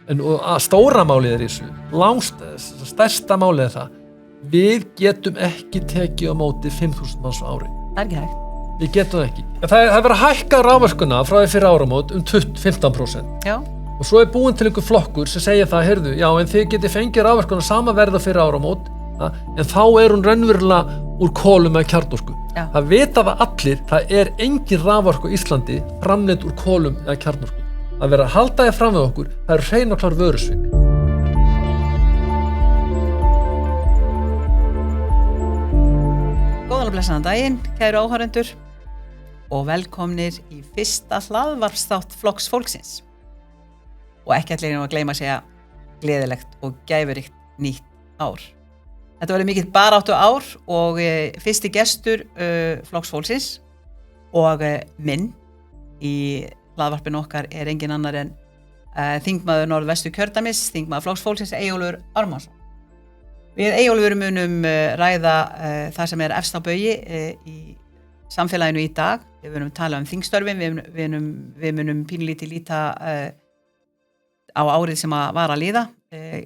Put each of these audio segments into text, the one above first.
En stóra málið í þessu, stærsta málið það, við getum ekki tekið á móti 5.000 manns á ári. Það ekki hægt. Við getum ekki. Það verið að hækka raforkuna frá því fyrir áramót 15%. Já. Og svo búin til einhver flokkur sem segja það, heyrðu, já, en þið getið fengið raforkuna sama verða fyrir áramót, en þá hún raunverulega úr kolum eða kjarnorku. Já. Það vita það allir, það engin raforku á Íslandi framleidd úr kolum eða kjarnorku. Að vera að halda þér fram við okkur, það hrein og klár vörusvik. Góðan og blessaðan daginn, kæru áhorfendur, og velkomnir í fyrsta hlaðvarpsþátt Flokks fólksins. Og ekki allir að gleyma að segja gleðilegt og gæfuríkt nýtt ár. Þetta verður mikill baráttu ár og fyrsti gestur Flokks fólksins og minn í hlaðvarpinu okkar engin annar en þingmaður Norðvestur kjördæmis, þingmaður Flokks fólksins Eyjólfur Ármannsson. Við Eyjólfur munum ræða það sem efst á baugi í samfélaginu í dag. Við munum tala þingstörfin, við munum pínlítið líta á árið sem var að líða,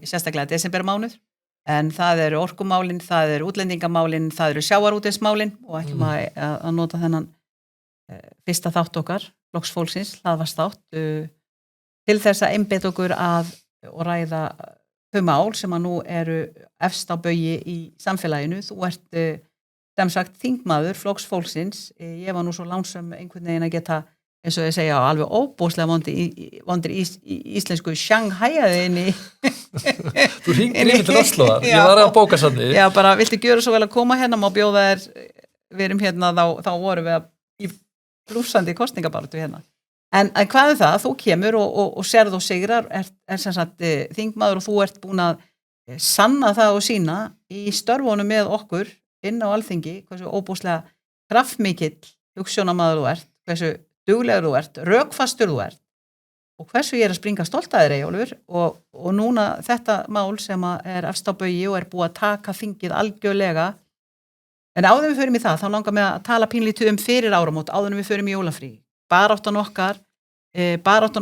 sérstaklega desembermánuð. En það eru orkumálin, það eru útlendingamálin, það eru sjávarútvegsmálin og ætlum að nota þennan fyrsta þátt okkar, Flokks fólksins, hlaðvarpsþátt, til þess að einbeita okkur og ræða þau mál sem að nú eru efst á baugi í samfélaginu. Þú ert sem sagt þingmaður Flokks fólksins. Ég var nú svo lánsöm einhvern veginn að geta, eins og ég segja, alveg óbúslega vondir íslensku Shanghai-aði inn í Þú hringir í mig til Osloðar, ég var að bóka sannig. Já, bara viltu gjöra svo vel að koma hérna, má bjóða þér, við erum hérna, þá vorum við í blúsandi kosningabaratu hérna. En hvað það? Þú kemur og sérð og sigrar, sem sagt þingmaður og þú ert búin að sanna það og sína í störfunum með okkur inn á Alþingi, hversu óbúslega kraftmikill hugsjónamaður þú ert, hversu duglegur þú ert, rökfastur þú ert og hversu ég að springa stolt að þér, Eyjólfur, og núna þetta mál sem efst á baugi og búið að taka þingið algjörlega. En áður en við förum í það, þá langar mig að tala pínlítið fyrir áramót, áður en við förum í jólafrí. Baráttan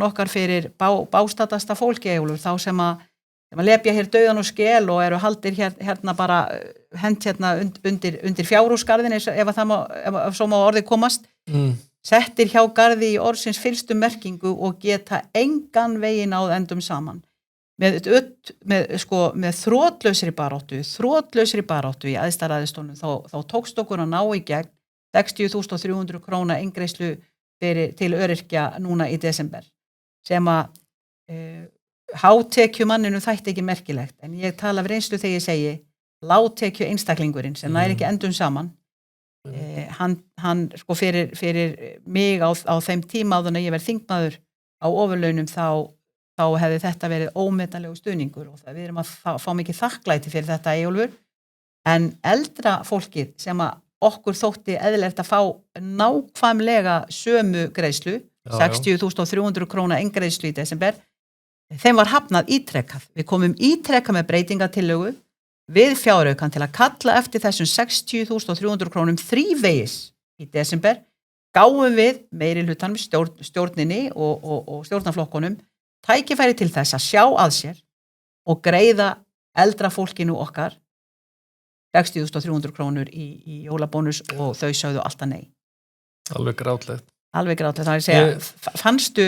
okkar fyrir bástatasta fólki, Eyjólfur, þá sem að lepja hér dauðan og skel og eru haldir hérna bara hent hérna undir fjárhúsgarðin, ef svo má orðið komast. Settir hjá garði í orðsins fyllstu merkingu og geta engan veginn áð endum saman. Með þrotlausri baráttu í aðstæðaðistónum þá tókst okkur að ná í gegn 60.300 króna eingreiðslu til öryrkja núna í desember, sem að hátekjumanninu þætti ekki merkilegt, en ég tala af reynslu þegar ég segi lágtekju einstaklingurinn sem nær ekki endum saman. Hann fyrir mig á þeim tíma áður en ég verð þingmaður á ofurlaunum þá hefði þetta verið ómetanlegur stuðningur og við erum að fá mikið þakklæti fyrir þetta, Eyjólfur, en eldra fólkið sem að okkur þótti eðlilegt að fá nákvæmlega sömu greiðslu, 60.300 króna eingreiðslu í desember, þeim var hafnað ítrekkað. Við komum ítrekkað með breytingatillögu við fjáraukann til að kalla eftir þessum 60.300 krónum þrívegis í desember, gáum við meiri hlutanum stjórninni og stjórnarflokkunum tækifæri til þess að sjá að sér og greiða eldra fólkinu okkar 60.300 krónur í jólabónus og þau sögðu alltaf nei. Alveg grátlegt. Það er að segja, fannstu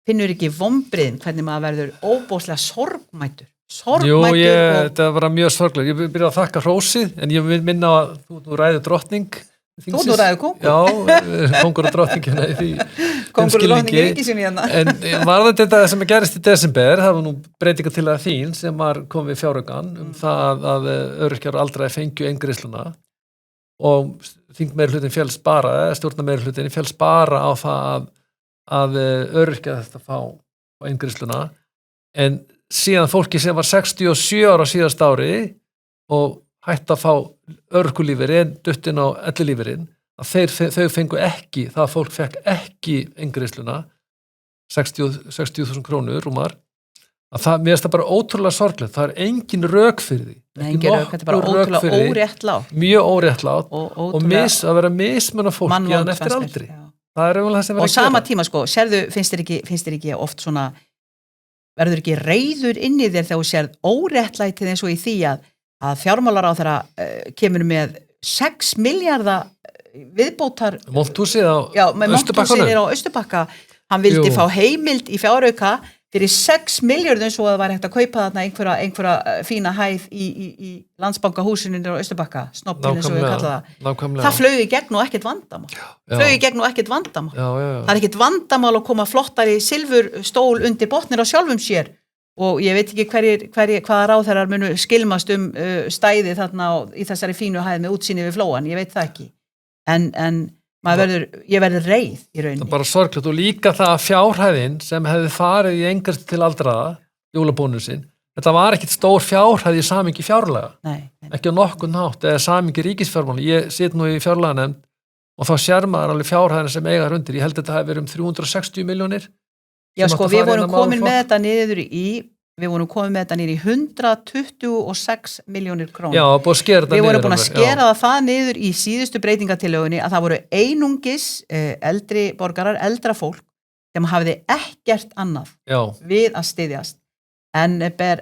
finnur ekki vombriðin hvernig maður verður óbóðslega sorgmættur. Þetta var mjög sorglega. Ég byrjaði að þakka hrósið, en ég vil minna að þú ræður drottning. Þú ræður kongur? Já, kongur og drottning hérna í því kongur og drottning í ríkisjónu hérna. En var þetta sem gerist í desember, það var nú breytinga til að þín sem kom við fjáraukann það að öryrkjar aldrei fengju eingreiðsluna og þingmeirihlutin féllst bara, stjórnarmeirihlutin féllst bara á það að öryrkjar þetta fá eingreiðsluna, en síðan fólki sem var 67 ára síðast ári og hætti að fá örorkulífeyri duttin á ellilífeyrin, að þau fengu ekki, það fólk fekk ekki eingreiðsluna 60.000 krónur rúmar, að það, mér finnst það bara ótrúlega sorglegt, það engin rök fyrir því. Engin rök, þetta er bara ótrúlega óréttlátt. Mjög óréttlátt og að vera mismun á fólki að eftir aldri. Það er það sem og sama tíma, sérðu, finnst þér ekki oft svona verður ekki reiður inn í þér þegar þú sérð óréttlætið eins og í því að fjármálaráðherra kemur með 6 milljarða viðbótar Monthúsið á með Monthúsið á Austurbakka hann vildi fá heimild í fjárauka fyrir 6 milljörðum svo að það var hægt að kaupa þarna einhverja fína hæð í Landsbankahúsinu á Austurbakka, snobbin eins og við kalla það. Það flög í gegn og ekkert vandamál. Það er ekkert vandamál að koma flottari silfurstól undir botnir á sjálfum sér og ég veit ekki hvaða ráðherrar munu skilmast stæði þarna í þessari fínu hæð með útsýni við flóan, ég veit það ekki. En ég verður reið í rauninni. Það er bara sorglegt og líka það að fjárhæðin sem hefði farið í engarst til aldraða, jólabónusinn, þetta var ekkit stór fjárhæð í samingi fjárlaga. Nei. Ekki á nokkurn hátt, eða samingi ríkisfjármála. Ég sit nú í fjárlaganefnd og þá sér maður alveg fjárhæðina sem eiga undir. Ég held að þetta hafi verið 360 milljónir. Já, sko, við vorum komin með þetta niður í 126 milljónir krónur. Já, búið að skera þetta niður. Við vorum búin að skera það niður í síðustu breytingatillögunni að það voru einungis eldri borgarar, eldra fólk sem hafði ekkert annað við að styðjast en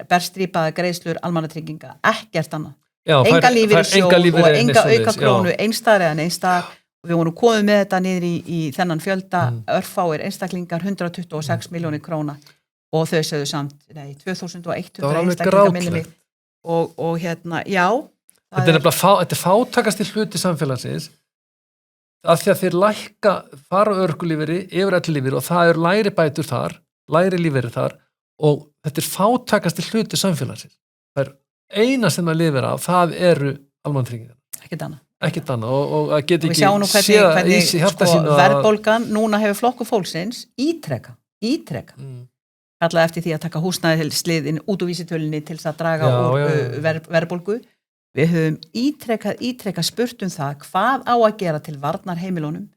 berstrípaða greiðslur almannatrygginga, ekkert annað. Enga lífeyrissjóð og enga auka krónu, einstæðar eða neinstæðar. Við vorum komið með þetta niður í þennan fjölda örfáir einstaklingar 126 milljónir króna. Og þau sögðu samt, 2100 einstaklingar minni mig og hérna, já. Þetta er fátækasti hluti samfélagsins af því að þeir fara á örorkulífeyri yfir ellilífeyri og það eru lægri bætur þar, lægri lífeyri þar og þetta er fátækasti hluti samfélagsins. Það er eina sem það lifir af, það eru almannatryggingar. Ekkert annað og að geta ekki séð í sig hjarta sínu að verðbólgan núna hefur flokkur fólksins ítreka kallaði eftir því að taka húsnæðisliðin út úr vísitölunni til þess að draga úr verðbólgu. Við höfum ítrekað spurt það hvað á að gera til varnar heimilunum.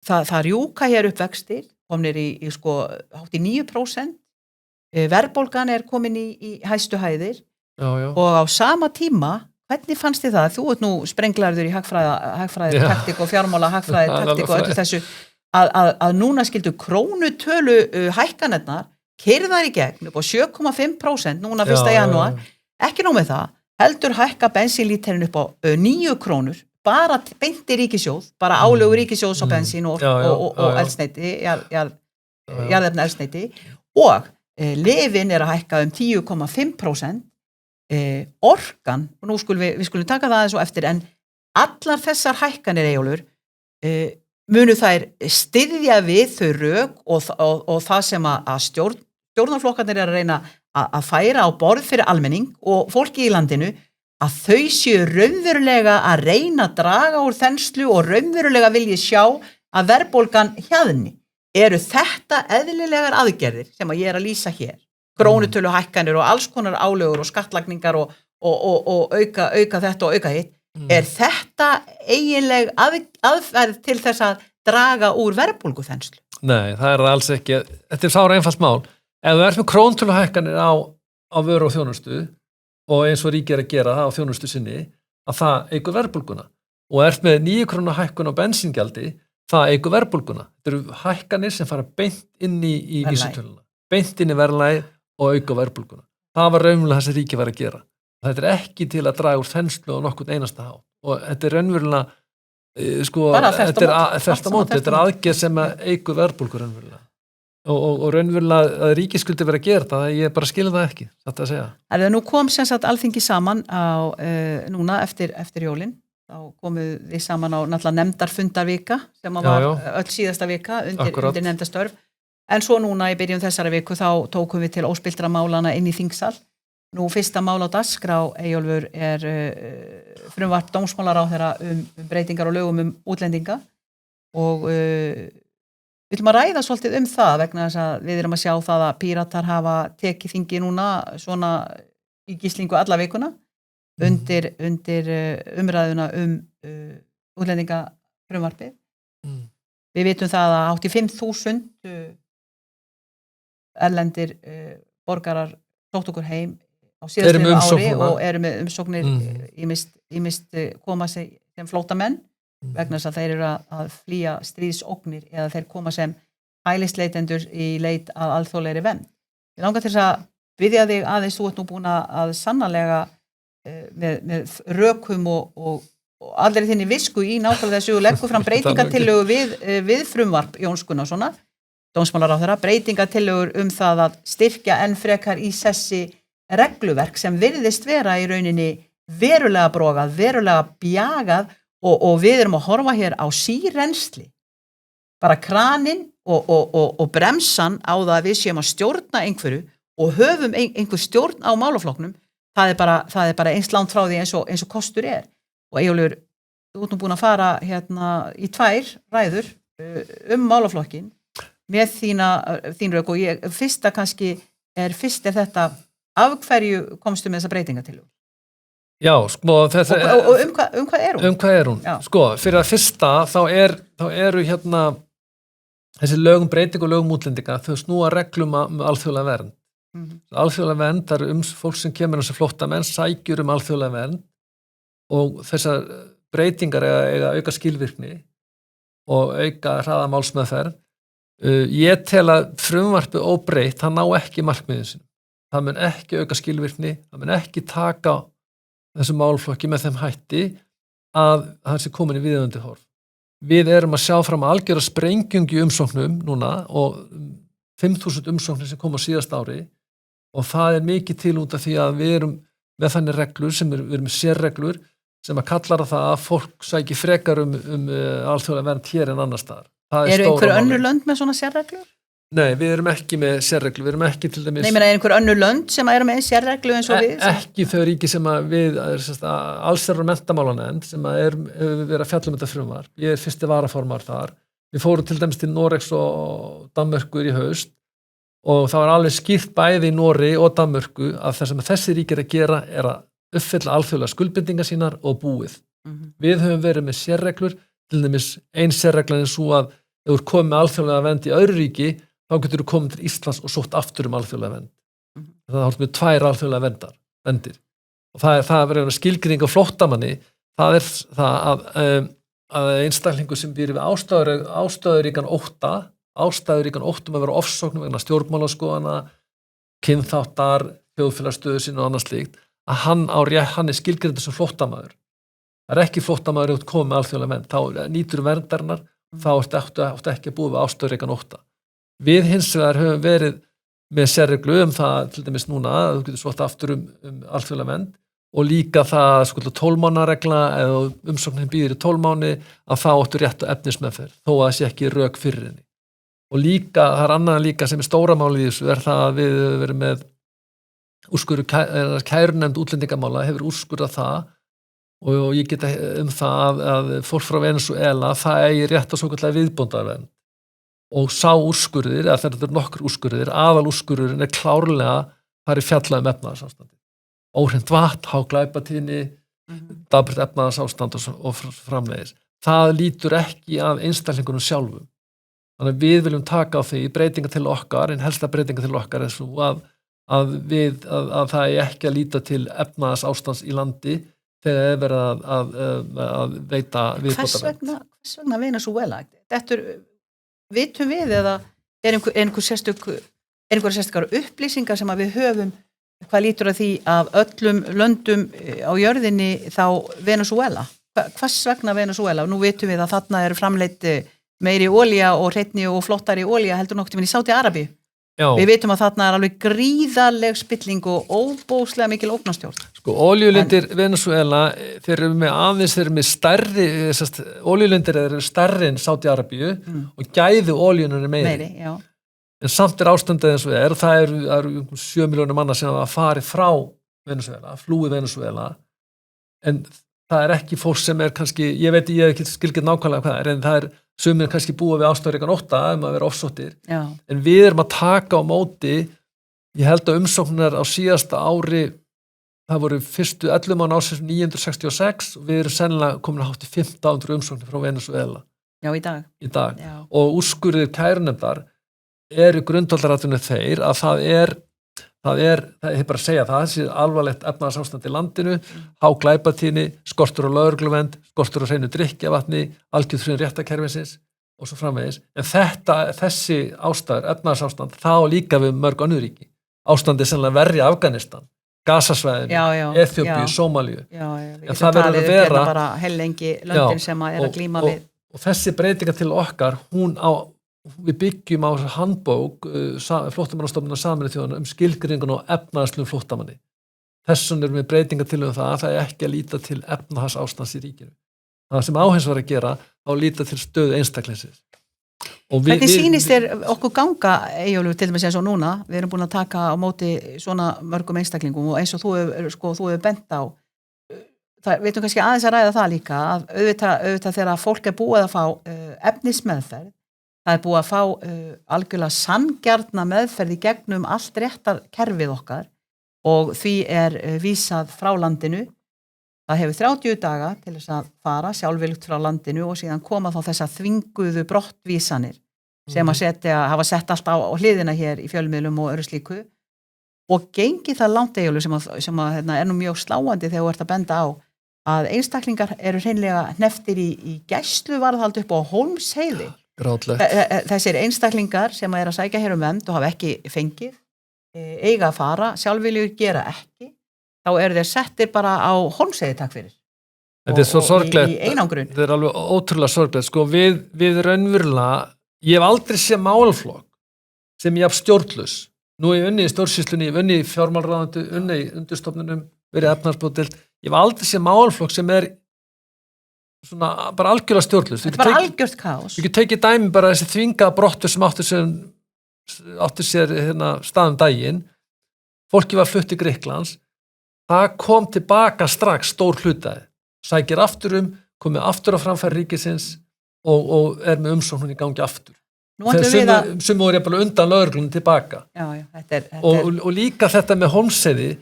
Það rjúka hér upp vextir, komnir í hátt í 9%. Verðbólgan er komin í hæstu hæðir og á sama tíma, hvernig fannst þið það? Þú ert nú sprenglarður í hagfræði taktik og fjármála hagfræði taktik og öllu þessu. Að núna skildu krónutölu hækkanirnar keyrðar í gegn upp á 7,5% núna 1. janúar, ekki nóg með það heldur hækka bensínlíterinn upp á 9 krónur, bara beinti ríkissjóð, bara álögur ríkissjóðs á bensín og eldsneyti jarðefna eldsneyti og lyfin er að hækka 10,5%, orkan og nú við skulum taka það eins og eftir en allar þessar hækkanir Eyjólfur munu þær styðja við þau rök og það sem að stjórnarflokkarnir er að reyna að færa á borð fyrir almenning og fólki í landinu að þau séu raunverulega að reyna að draga úr þenslu og raunverulega vilji sjá að verðbólgan hjaðni. Eru þetta eðlilegar aðgerðir sem að ég er að lýsa hér? Krónutölu hækkanir og alls konar álögur og skattlagningar og auka þetta og auka hitt. Er þetta eiginleg aðferð til þess að draga úr verðbólguþenslu? Nei, það er það alls ekki. Þetta er sára einfalt mál. Ef þú ert með krónutöluhækkanir á vöru og þjónustu og eins og ríkið er að gera það á þjónustu sinni, að það eykur verðbólguna. Og ert með 9 króna hækkun á bensíngjaldi, það eykur verðbólguna. Þetta eru hækkanir sem fara beint inn í vísitöluna. Beint inn í verðlagið og auka verðbólguna. Það var raunverulega það sem ríkið var að gera. Þetta er ekki til að draga úr þenslu á nokkurn einasta hátt og þetta er raunverulega þetta er aðgerð sem eykur verðbólgu raunverulega og raunverulega að ríkið skuldi vera að gera það, ég bara skilja það ekki þetta að segja. Nú kom sem sagt Alþingi saman núna eftir jólin, þá komum við saman á náttúrulega nefndarfundarvika sem var öll síðasta vika undir nefndastörf, en svo núna í byrjun þessara viku þá tókum við til óspiltra málana inn í þingsal. Nú fyrsta mál á dagskrá Eyjólfur er frumvarp dómsmálaráðherra breytingar og lögum útlendinga og við viljum að ræða svolítið það vegna þess að við erum að sjá það að Píratar hafa tekið þingi núna svona í gíslingu alla vikuna undir umræðuna útlendingafrumvarpið. Við vitum það að 85.000 erlendir borgarar sóttu okkur heim á síðastliðnu ári og eru með umsóknir ýmist koma sem flóttamenn vegna þess að þeir eru að flýja stríðsógnir eða þeir koma sem hælisleitendur í leit að alþjóðlegri vernd. Ég langar til þess að biðja þig aðeins, þú ert nú búin að sannarlega með rökum og allir þinni visku í nákvæmlega þessu og leggur fram breytingatillögu við frumvarp Jóns Gunnarsssonar, dómsmálaráðherra, breytingatillögur það að styrkja enn frekar í sessi regluverk sem virðist vera í rauninni verulega brogað, verulega bjagað og við erum að horfa hér á sírensli. Bara kraninn og bremsan á það að við séum að stjórna einhverju og höfum einhver stjórn á málaflokknum, það er bara eins langt frá því eins og kostur er. Og Eyjólfur, þú ert nú búin að fara hérna í 2 ræður málaflokkin með þín rök og fyrst er þetta af hverju komstu með þessa breytingatillögu? Já, sko, og hvað er hún? Hvað er hún? Já. Sko, fyrir að fyrsta þá eru hérna þessi lögum breyting og lögum útlendinga, þau snúa reglum alþjóðlega vernd. Alþjóðlega vernd, það eru fólk sem kemur þessi flóttamenn, sækjur alþjóðlega vernd og þessar breytingar eiga auka skilvirkni og auka hraða málsmeðferð. Ég tel að frumvarpið óbreytt, það ná ekki markmiðin sín. Það mun ekki auka skilvirkni, það mun ekki taka þessu málflokki með þeim hætti að það sé komin í viðeigandi horf. Við erum að sjá fram að algjöra sprengjungi umsóknum núna og 5.000 umsóknir sem kom á síðast ári og það er mikið til út af því að við erum með þannig reglur við erum með sérreglur sem að kallar að það að fólk sæki frekar alþjóðlega vernd hér en annar staðar. Eru einhver önnur lönd með svona sérreglur? Nei, við erum ekki með sérreglu, við erum ekki til dæmis... Nei, menn einhver önnur lönd sem eru með sérreglu eins og við? Ekki þau ríki sem að við, allsherjar- og menntamálanefnd sem að verið að fjalla þetta frumvarp. Ég er fyrsti varaformaður þar. Við fórum til dæmis til Noregs og Danmörkur í haust og það var alveg skýrt bæði í Noregi og Danmörku að það sem þessi ríki að gera er að uppfylla alþjóðlega skuldbindingar sínar og búið. Við höfum verið með sérreglur, til dæmis ein sérregla er svo að ef þú komið með alþjóðlega vernd í öðru ríki þá getur þú komið til Íslands og sótt aftur alþjóðlega vernd. Það er með 2 alþjóðlega vendir. Og það verður skilgreining á flóttamanni, það er það að einstaklingur sem býr við ástæðuríkan ótta að vera ofsóknum vegna stjórnmálaskoðana, kynþáttar, þjóðfélagsstöðu sín og annað slíkt, að hann er skilgreindur sem flóttamaður. Það er ekki flóttamaður ef þú komið með alþjóðlega vernd, þá nýtur verndarinnar, þá áttu ekki að búa við ástæðuríkan ótta. Við hins vegar höfum verið með sérreglu það til dæmis núna að þú getur sótt aftur alþjóðlega vernd og líka það 12 mánaða regla eða umsóknin býður í 12 mánuði að það áttu rétt og efnismeðferð þó að það sé ekki rök fyrir henni. Og líka, það er annað líka sem er stóra málið í þessu það að við höfum verið með kærunefnd útlendingamála hefur úrskurðað það og ég geta það að fólk frá Venesúela það eigi rétt á svokallaðri viðbótarvernd. Og sá úrskurðir, eða þetta eru nokkur úrskurðir, aðalúrskurðurinn er klárlega farið fjallað efnahagsástandi. Óhreint vatn, háglæpatíðni, dapurt efnahagsástand og framvegis. Það lítur ekki að einstaklingunum sjálfum. Þannig að við viljum taka á því breytinga til okkar, en helsta breytinga til okkar er svo að það er ekki að líta til efnahagsástands í landi þegar það er verið að veita viðbótarvernd. Hvers vegna Venesúela? Þetta vitum við eða er einhver sérstakar upplýsingar sem að við höfum hvað lítur að því af öllum löndum á jörðinni þá Venesúela? Hvers vegna Venesúela? Nú vitum við að þarna eru framleitt meiri olía og hreinni og flottari olía heldur nokkuð í Sádi-Arabíu. Við vitum að þarna er alveg gríðarleg spilling og óbóðslega mikil ógnarstjórn. Sko, olíulindir Venesúela, þeir eru með stærri, olíulindir eru stærri en Sádi-Arabíu og gæði olíunar er meiri. Já. En samt er ástandið eins og það eru 7 milljónir manna sem hafa farið frá Venesúela, flúið Venesúela, en það er ekki fólk sem er kannski, ég hef ekki skilgið nákvæmlega hvað en það er sumir kannski búa við ástæðuríkan ótta að vera ofsóttir. En við erum að taka á móti, ég held að umsóknar á síðasta ári, það voru fyrstu 11 mánuði ársins 966 og við erum sennilega komin að hátt í 1500 umsóknir frá Venesúela. Já, í dag. Já. Og úrskurðir kærunefndar eru grundvallaratriðinu þeir að það er bara að segja það sé alvarlegt efnahagsástand í landinu, háglæpatíðni, skortur á lögregluvernd, skortur á hreinu drykkjavatni, algjörð hrun réttarkerfisins. og svo framvegis, en þessi ástæður, efnahagsástand, þá líka við mörg önnur ríki. Ástandi sennilega verri í Afganistan, Gasasvæðinu, Eþjópíu, Sómalíu. Við getum talið hérna bara hellengi löndin sem að glíma við. Og þessi breytinga til okkar, við byggjum á handbók flóttamannastofnunar Sameinuðu þjóðanna skilgreiningun á efnahagslegum flóttamanni. Þessun við breytinga til það er ekki að líta til efnahagsástands í ríkinu. Það sem áhens var að gera, að líta til stöðu einstaklingsins. Hvernig sýnist þér okkur ganga, Eyjólfur, til dæmis eins og núna, við erum búin að taka á móti svona mörgum einstaklingum og eins og þú hefur bent á, við veitum kannski aðeins að ræða það líka, að auðvitað þegar fólk er búið að fá efnismeðferð, það er búið að fá algjörlega sanngjarna meðferð í gegnum allt réttar kerfið okkar og því er vísað frá landinu. Það hefur 30 daga til þess að fara sjálfviljugt frá landinu og síðan koma þá þessa þvinguðu brottvísanir sem að hafa sett allt á hliðina hér í fjölmiðlum og öðru slíku og gengi það langt, Eyjólfur, sem er nú mjög sláandi þegar þú ert að benda á að einstaklingar eru hreinlega hneftir í gæsluvarðhald upp á Hólmsheiði. Þessir einstaklingar sem að sækja hér vernd og hafa ekki fengið, eiga að fara, sjálfviljur gera ekki, þá eru þeir settir bara á Hólmsheiði, takk fyrir. Þetta er svo sorglegt, í einangrun. Þetta er alveg ótrúlega sorglegt, sko, við raunverulega, ég hef aldrei séð málaflokk sem ég haf stjórnlaus. Nú hef ég unnið í stjórnsýslunni, ég hef unnið í fjármálaráðuneytinu, unnið í undirstofnunum, verið efnahagsbótadeild. Ég hef aldrei séð málaflokk sem er svona bara algjörlega stjórnlaus. Þetta er bara algjört kaos. Við getum tekið dæmi bara þessi þvingaða brottur sem áttu sér staðum daginn. Fólki var flutt til Grikklands. Það kom tilbaka strax stór hlutaði. Sækir aftur komið aftur á framfæri ríkisins og er með umsókn í gangi aftur. Sem voru bara undan lögreglunum tilbaka. Og líka þetta með Hólmsheiði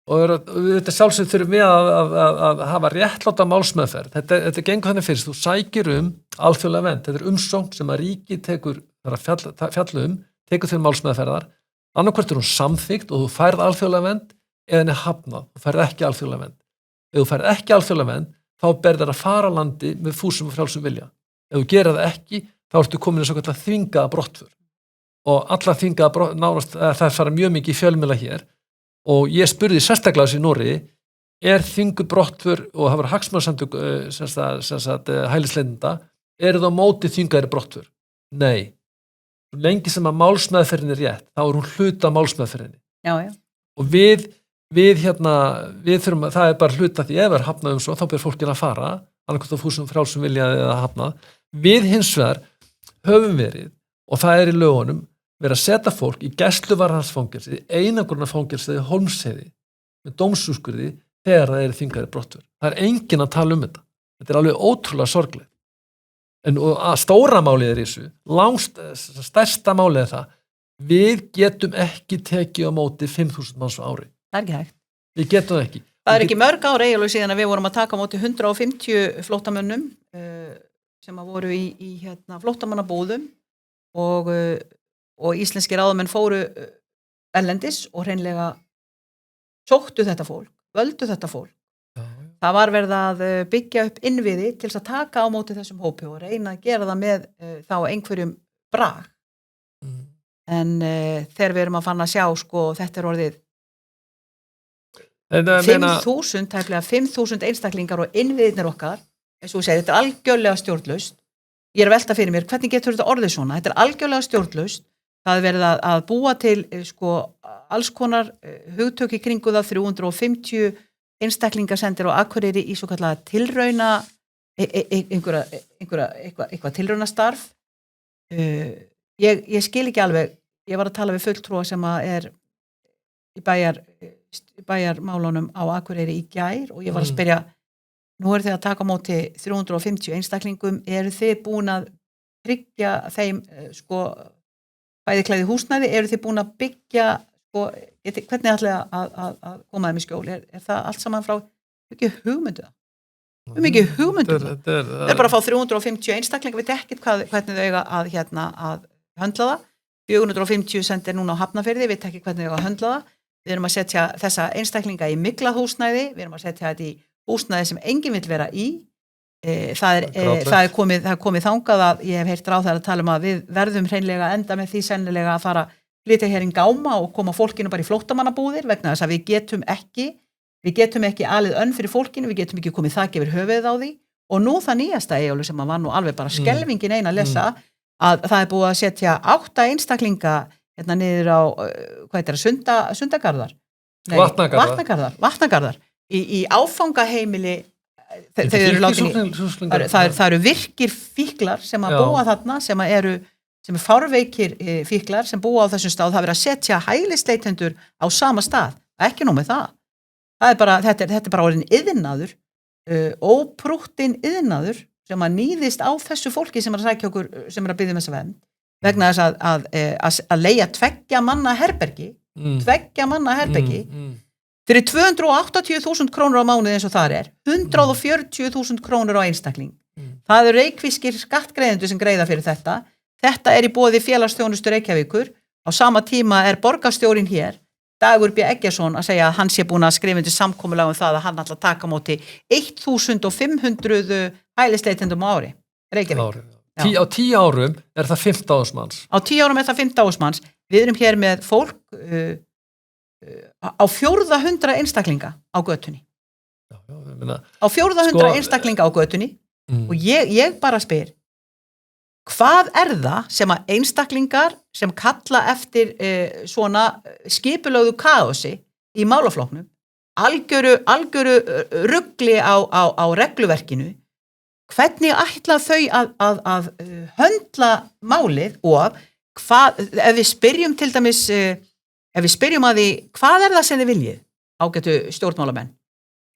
og þetta sjálfsögðu þurfum við að hafa réttláta málsmeðferð. Þetta gengur þannig fyrir, þú sækir alþjóðlega vernd. Þetta er umsókn sem að ríki tekur til málsmeðferðar. Annarkvort er hún samþykkt og þú færð alþjóðlega vernd eða henni hafnað, þú færð ekki alþjóðlega vernd. Ef þú færð ekki alþjóðlega vernd, þá ber þér að fara landi með fúsum og frjálsum vilja. Ef þú gerir það ekki, þá ertu komin í svokallaða þvingaða brottför. Og alla þvingaða nánast, það fara mjög mikið í fjölmiðla hér. Og ég spurði sérstaklega þessi í Noregi, er þvingu brottför og það var hagsmunasamtök hælisleitenda, eru það á móti þvingaðri brottför? Nei. Lengi sem að málsmeðferðin er rétt, þá er hún hluta málsmeðferðinni. Já. Og við þurfum að, það er bara hluta því ef er hafnað svo, þá ber fólkin að fara, annarkvæmt á fúsum frjálsum vilja eða hafnað. Við hins vegar höfum verið, og það er í lögunum, verið að setja fólk í gæsluvarðhaldsfangelsi, einangrunarfangelsi í Hólmsheiði, með dómsúrskurði, þegar það er þvingaðri brottför. Það er enginn að tala þetta. Þetta er alveg ótrúlega sorglegt. En stóra málið er þessu, stærsta málið er það, við getum ekki tekið á móti 5.000 manns á ári. Það er ekki hægt. Við getum það ekki. Það er ekki mörg ára Eyjólfur síðan að við vorum að taka á móti 150 flóttamönnum sem að voru í flóttamannabúðum og íslenski ráðamenn fóru erlendis og hreinlega sóttu þetta fólk, völdu þetta fólk. Það var verið að byggja upp innviði til þess að taka á móti þessum hópi og reyna að gera það með þá einhverjum brag. En þegar við erum að fann að sjá, sko, þetta er orðið 5.000, tæplega 5.000 einstaklingar og innviðirnir okkar, eins og þú segir, þetta er algjörlega stjórnlaust. Ég er að velta fyrir mér, hvernig getur þetta orðið svona? Þetta er algjörlega stjórnlaust. Það er verið að búa til, sko, alls konar hugtök í kringu það, 350 einstaklingar sendir á Akureyri í svo kallaða tilrauna, eitthvað tilraunastarf. Ég skil ekki alveg, ég var að tala við fulltrúa sem er í bæjarmálunum á Akureyri í gær og ég var að spyrja, nú eru þið að taka á móti 350 einstaklingum, eru þið búin að tryggja þeim, sko, bæði klæði húsnæði, eru þið búin að byggja, sko, hvernig ætlaði að koma þeim í skjól? Er það allt saman frá mikið hugmyndu? Mikið hugmyndu? Það er bara að fá 350 einstaklingar, við ekkert hvernig þau eiga að höndla það. 450 sendir núna á Hafnarfirði, við ekki hvernig þau eiga að höndla það. Við erum að setja þessa einstaklinga í myglað húsnæði, við erum að setja þetta í húsnæði sem enginn vill vera í það er komið þangað að ég hef heyrt ráðherra að tala um að við verðum hreinlega að enda með því sennilega að fara flytja hér inn gáma og koma fólkinu bara í flóttamannabúðir vegna þess að við getum ekki alið önn fyrir fólkinu, við getum ekki komið þak yfir höfuðið á því og nú það nýjasta Eyjólfur sem var nú alveg bara skelfingin ein að lesa að það er búið að setja 8 einstaklinga hérna niður á Sundagarðar Vatnagarðar í áfangaheimili það eru virkir fíklar sem að búa þarna sem er fárveikir fíklar sem búa á þessum stað, það verið að setja hælisleitendur á sama stað, ekki nú með þetta er bara orðin iðnaður, óprúttin iðnaður sem að nýðist á þessu fólki sem er að sækja okkur, sem er að biðja þessa vernd vegna þess að leigja 2 manna herbergi fyrir 280.000 krónur á mánuði eins og það er 140.000 krónur á einstakling það eru reykvískir skattgreiðendur sem greiða fyrir þetta er í boði félagsþjónustu Reykjavíkur á sama tíma er borgarstjórinn hér Dagur B. Eggertsson að segja að hann sé búin að skrifa undir samkomulag það að hann ætla að taka á móti 1.500 hælisleitendum á ári Reykjavík á 10 árum er það 15.000 manns á 10 árum er það 15.000 manns við erum hér með fólk á 400 einstaklinga á götunni á 400 einstaklinga á götunni og ég bara spyr hvað er það sem að einstaklingar sem kalla eftir svona skipulögðu kaosi í málaflóknum algjöru rugli á regluverkinu hvernig ætla þau að höndla málið og ef við spyrjum til dæmis ef við spyrjum að því hvað er það sem þið viljið ágætu stjórnmálamenn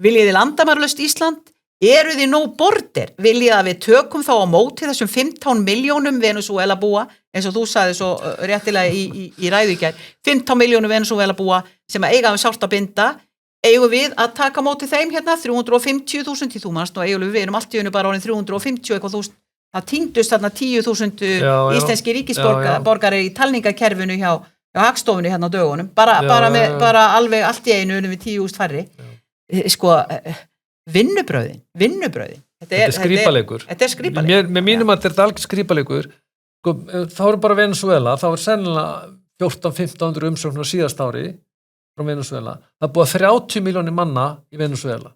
viljið þið landamæralaust Ísland eru þið no border viljið að við tökum þá á móti þessum 15 milljónum Venezuela búa eins og þú sagði svo réttilega í ræðu í gær 15 milljónum Venezuela búa sem að eiga sárt að binda eigum við að taka á móti þeim hérna 350.000 í þú mannst og Eyjólfur við erum allt í einu bara orðin 350 eitthvað þúsund það týndust þarna 10.000 íslenski ríkisborgari í talningakerfinu hjá Hagstofunni hérna á dögunum bara alveg allt í einu við 10.000 færri sko vinnubröðin þetta er skrýpalegur með mínum að þetta er alveg skrýpalegur þá eru bara Venezuela þá er sennilega 14-1500 umsóknir á síðast ári frá Venezuela það er búið 30 milljónir manna í Venezuela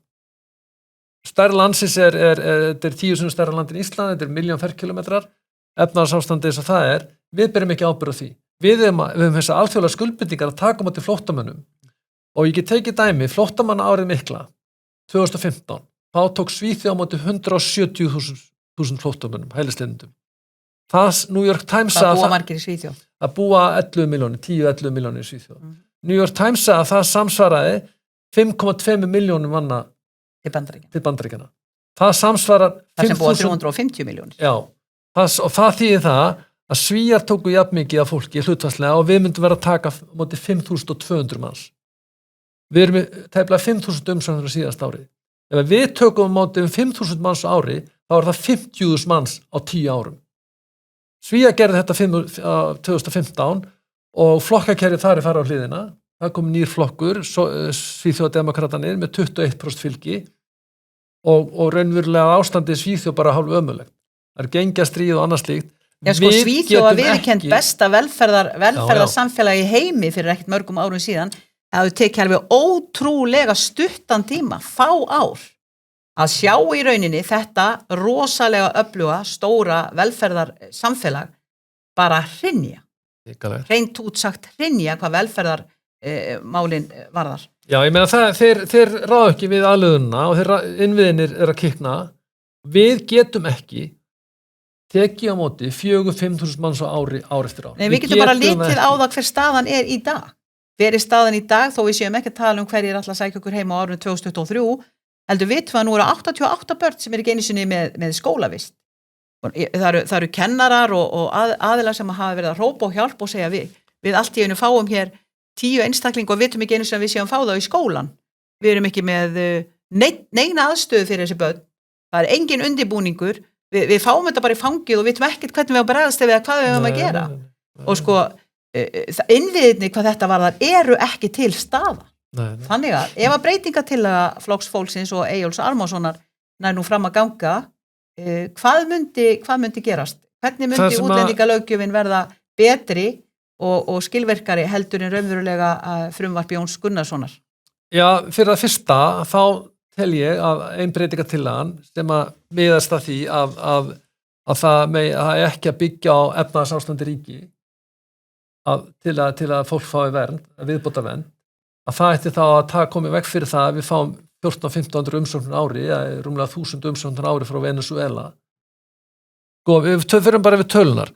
stærra landsins þetta er 10 stærra land en Ísland þetta er 1 milljón ferkilometrar efnahagsástandið eins og það er við berum ekki ábyrgð á því við höfum þessa alþjóðlega skuldbindingar að taka á móti flóttamönnum og ég get tekið dæmi flóttamanna árið mikla 2015, þá tók Svíþjóð á móti 170.000 flóttamönnum, hælisleitendum. New York Times það búa margir í Svíþjóð? Það búa 10-11 milljónir í Svíþjóð. New York Times að það samsvaraði 5,2 milljónum manna til Bandaríkjanna. Það samsvarar það sem búa 350 milljónir. Já, og það þýðir það að Svíjar tóku jafn mikið af fólki hlutfallslega og við myndum vera að taka á móti 5.200 manns. Við erum tæplega 5.000 umsóknir á síðast ári. Ef við tökum á móti 5.000 manns á ári, þá er það 50.000 manns á 10 árum. Svíjar gerði þetta 2015 og flokkakerfið þar er farið á hliðina. Það kom nýr flokkur, Svíþjóðademókratarnir með 21% fylgi og raunverulega ástandið Svíþjóð bara hálf ömurlegt. Það er gengastríð og annað slíkt. Já, sko, Svíþjóð að viðurkennt besta velferðarsamfélagi í heimi fyrir ekkert mörgum árum síðan það hefur tekið alveg ótrúlega stuttan tíma, fá ár að sjá í rauninni þetta rosalega öfluga, stóra velferðarsamfélag bara hrynja hreint út sagt hrynja hvað velferðarmálin varðar. Já, ég meina þeir ráðu ekki við aðlöðuna og innviðinir að kikna við getum ekki tekið á móti 4-5.000 manns á ári eftir ár. Nei, við getum bara litið á það hver staðan er í dag. Hver er staðan í dag, þó við séum ekki að tala hverjir er alltaf að sækja okkur heima á árinu 2023, heldur við að nú eru 88 börn sem er ekki einu sinni með skólavist. Það eru kennarar og aðilar sem hafa verið að hrópa og hjálpa og segja við allt í einu fáum hér 10 einstakling og vitum ekki einu sinni að við séum fá þá í skólan. Við erum ekki með neina aðstöðu fyrir þessi börn. Það er engin undirbúningur. Við fáum þetta bara í fangið og vitum ekkert hvernig við á bregðast eða hvað við höfum að gera. Og sko innviðinni hvað þetta varðar eru ekki til staða. Þannig að ef að breytingatillaga Flokks fólksins og Eyjólfs Ármannssonar nær nú fram að ganga hvað myndi gerast? Hvernig Það myndi sem útlendingalöggjöfin verða betri og skilverkari heldur en raunverulega frumvarp Jóns Gunnarssonar? Já, fyrir það fyrsta, þá tel ég að ein breytingartillagan sem að miðast að því að það er ekki að byggja á efnahagsástandi ríki til að fólk fái vernd, viðbóta vernd, að það ætti þá að koma vekk fyrir það að við fáum 1400-1500 umsóknir ári, rúmlega 1000 umsóknir ári frá Venezuela. Við fyrir bara við tölunar.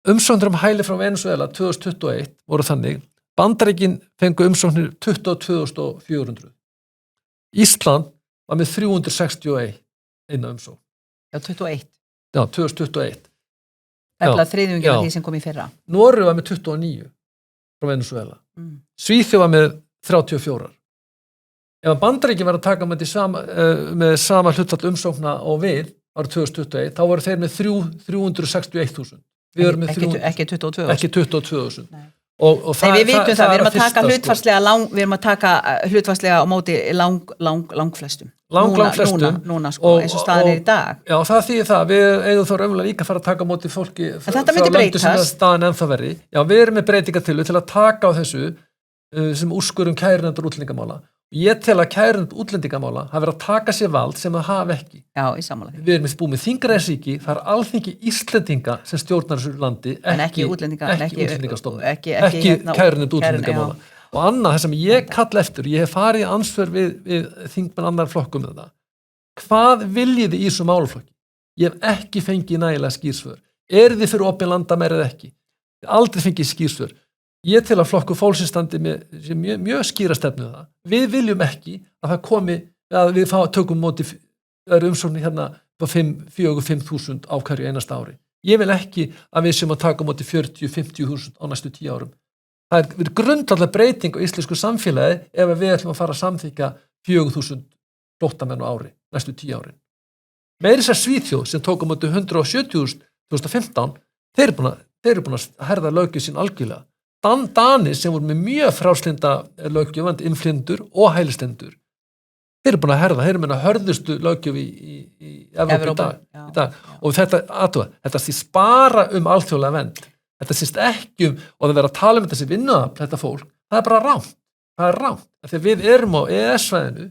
Umsóknir hæli frá Venezuela 2021 voru þannig, Bandaríkin fengu umsóknir 22.400. Ísland var með 361 umsókn. Já, 21. Já, 2021. Eftir þriðjungin af því sem kom í fyrra. Noreg var með 29 frá Venezuela. Svíþjóð var með 34. Ef að Bandaríkin var að taka með sama hlutfall umsókna og við árið 2021, þá voru þeir með 361.000. Við erum með ekki 22.000. Ekki 22.000. Nei, við vitum það, við erum að taka hlutfarslega á móti langflestum. Langflestum. Núna eins og staðan í dag. Já, það þýðir það, við eigum þá raunverulega líka að fara að taka á móti fólki frá löndu sem staðan ennþá verri. Já, við erum með breytingartillögu til að taka á þessu sem úrskurðum kærunefndar útlendingamála. Ég tel að kærunefnd útlendingamála hafi verið að taka sér vald sem það hafi ekki. Já, í sammála því. Við erum búið með þingræðisríki, það er alþingi Íslendinga sem stjórnar þessu landi, ekki útlendingastofnun, ekki kærunefnd útlendingamála. Og annað, það sem ég kalla eftir, ég hef farið í ansvör við þingmenn annar flokkum með þetta. Hvað viljið þið í þessu málaflokki? Ég hef ekki fengið nægilega skýrsvör. Er þið fyrir opin landamæri eða ekki? Ég hef aldrei fengið skýrsvör. Ég tel að flokku fólksins standi með mjög skýra stefnu það. Við viljum ekki að það komi, að við tökum móti umsóknir hérna på 4-5.000 á hverju einasta ári. Ég vil ekki að við séum að taka móti 40-50.000 á næstu 10 árum. Það er grundvallar breyting á íslensku samfélagi ef við ætlum að fara að samþykja 4.000 flóttamenn á ári, næstu 10 árin. Meiri sér Svíþjóð sem tók á móti 170.000 2015, þeir eru búin að herða löggjöf sín algjörlega. Danir sem voru með mjög frjálslynda löggjöf, innflyndur og hælislendur, þeir eru búin að herða, þeir eru með hörðustu löggjöf í Evrópu í dag. Og þetta snýst bara alþjóðlega vernd. Þetta snýst ekki og það verður að tala um þessi vinnuafl, þetta fólk, það er bara rangt. Það er rangt. Þegar við erum á EES-svæðinu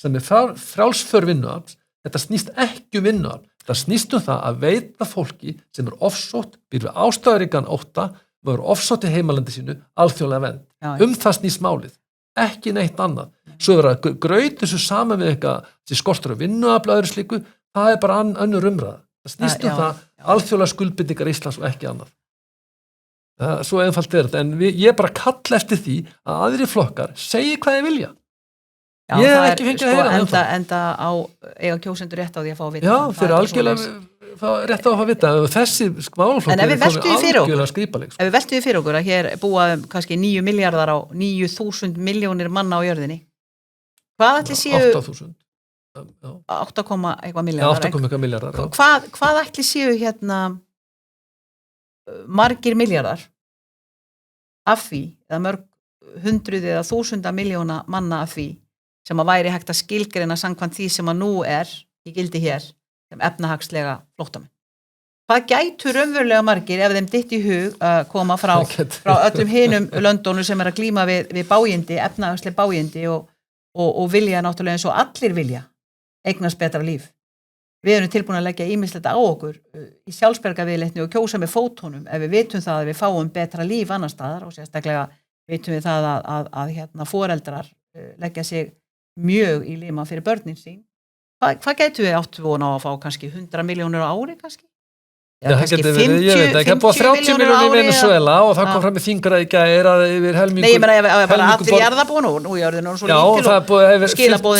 sem er frjálsför vinnuafl, þetta snýst ekki vinnuafl. Það snýst það að veita fólki sem er ofsótt, býr við ástæðuríkan ótta, voru ofsótt í heimalandi sínu, alþjóðlega vernd. Það snýst málið, ekki neitt annað. Svo verður að grauta þessu saman við eitthvað sem skortur að vinnuafl öðru slíku, það er bara önnur umræða. Það snýst það alþjóðlega skuldbindingar Íslands og ekki annað. Svo einfalt er þetta, en ég bara kalla eftir því að aðrir flokkar segi hvað þeir vilja. Já, ég hef ekki fengið að heyra enda á eiga kjósendur rétt á því að fá að vita. Já, þeir eru algjörlega rétt á að fá að vita. Þessi málaflokkur er algjörlega skrípaleg. Ef við veltum við fyrir okkur að hér búa kannski 9 miljardar á 9.000 milljónir manna á jörðinni. Hvað ætli séu 8.000. 8, eitthvað miljardar. 8,1 miljardar. Hvað ætli séu hérna margir miljardar af því, eða mörg hundruð eða þúsunda miljóna manna af því sem að væri hægt að skilgreina samkvæmt því sem að nú er í gildi hér sem efnahagslega flóttamenn. Hvað gætu raunverulega margir ef þeim dytti í hug að koma frá öllum hinum löndunum sem er að glíma við bágindi, efnahagslega bágindi og vilja náttúrulega eins og allir vilja eignast betra líf. Við erum tilbúin að leggja ýmislegt á okkur í sjálfsbergaviðleitni og kjósa með fótunum ef við vitum það að við fáum betra líf annar staðar og sérstaklega vitum við það að foreldrar leggja sig mjög í lima fyrir börnin sín. Hvað gætu við áttu vona á að fá kannski 100 milljónir á ári kannski? Já, kannski 50 búið 30 milljónir í Venezuela og það kom fram í þingra í gær að yfir helmingur. Nei, ég meina bara allir jarðabúin nú í orðinu og svo lítil. Já, það er búið yfir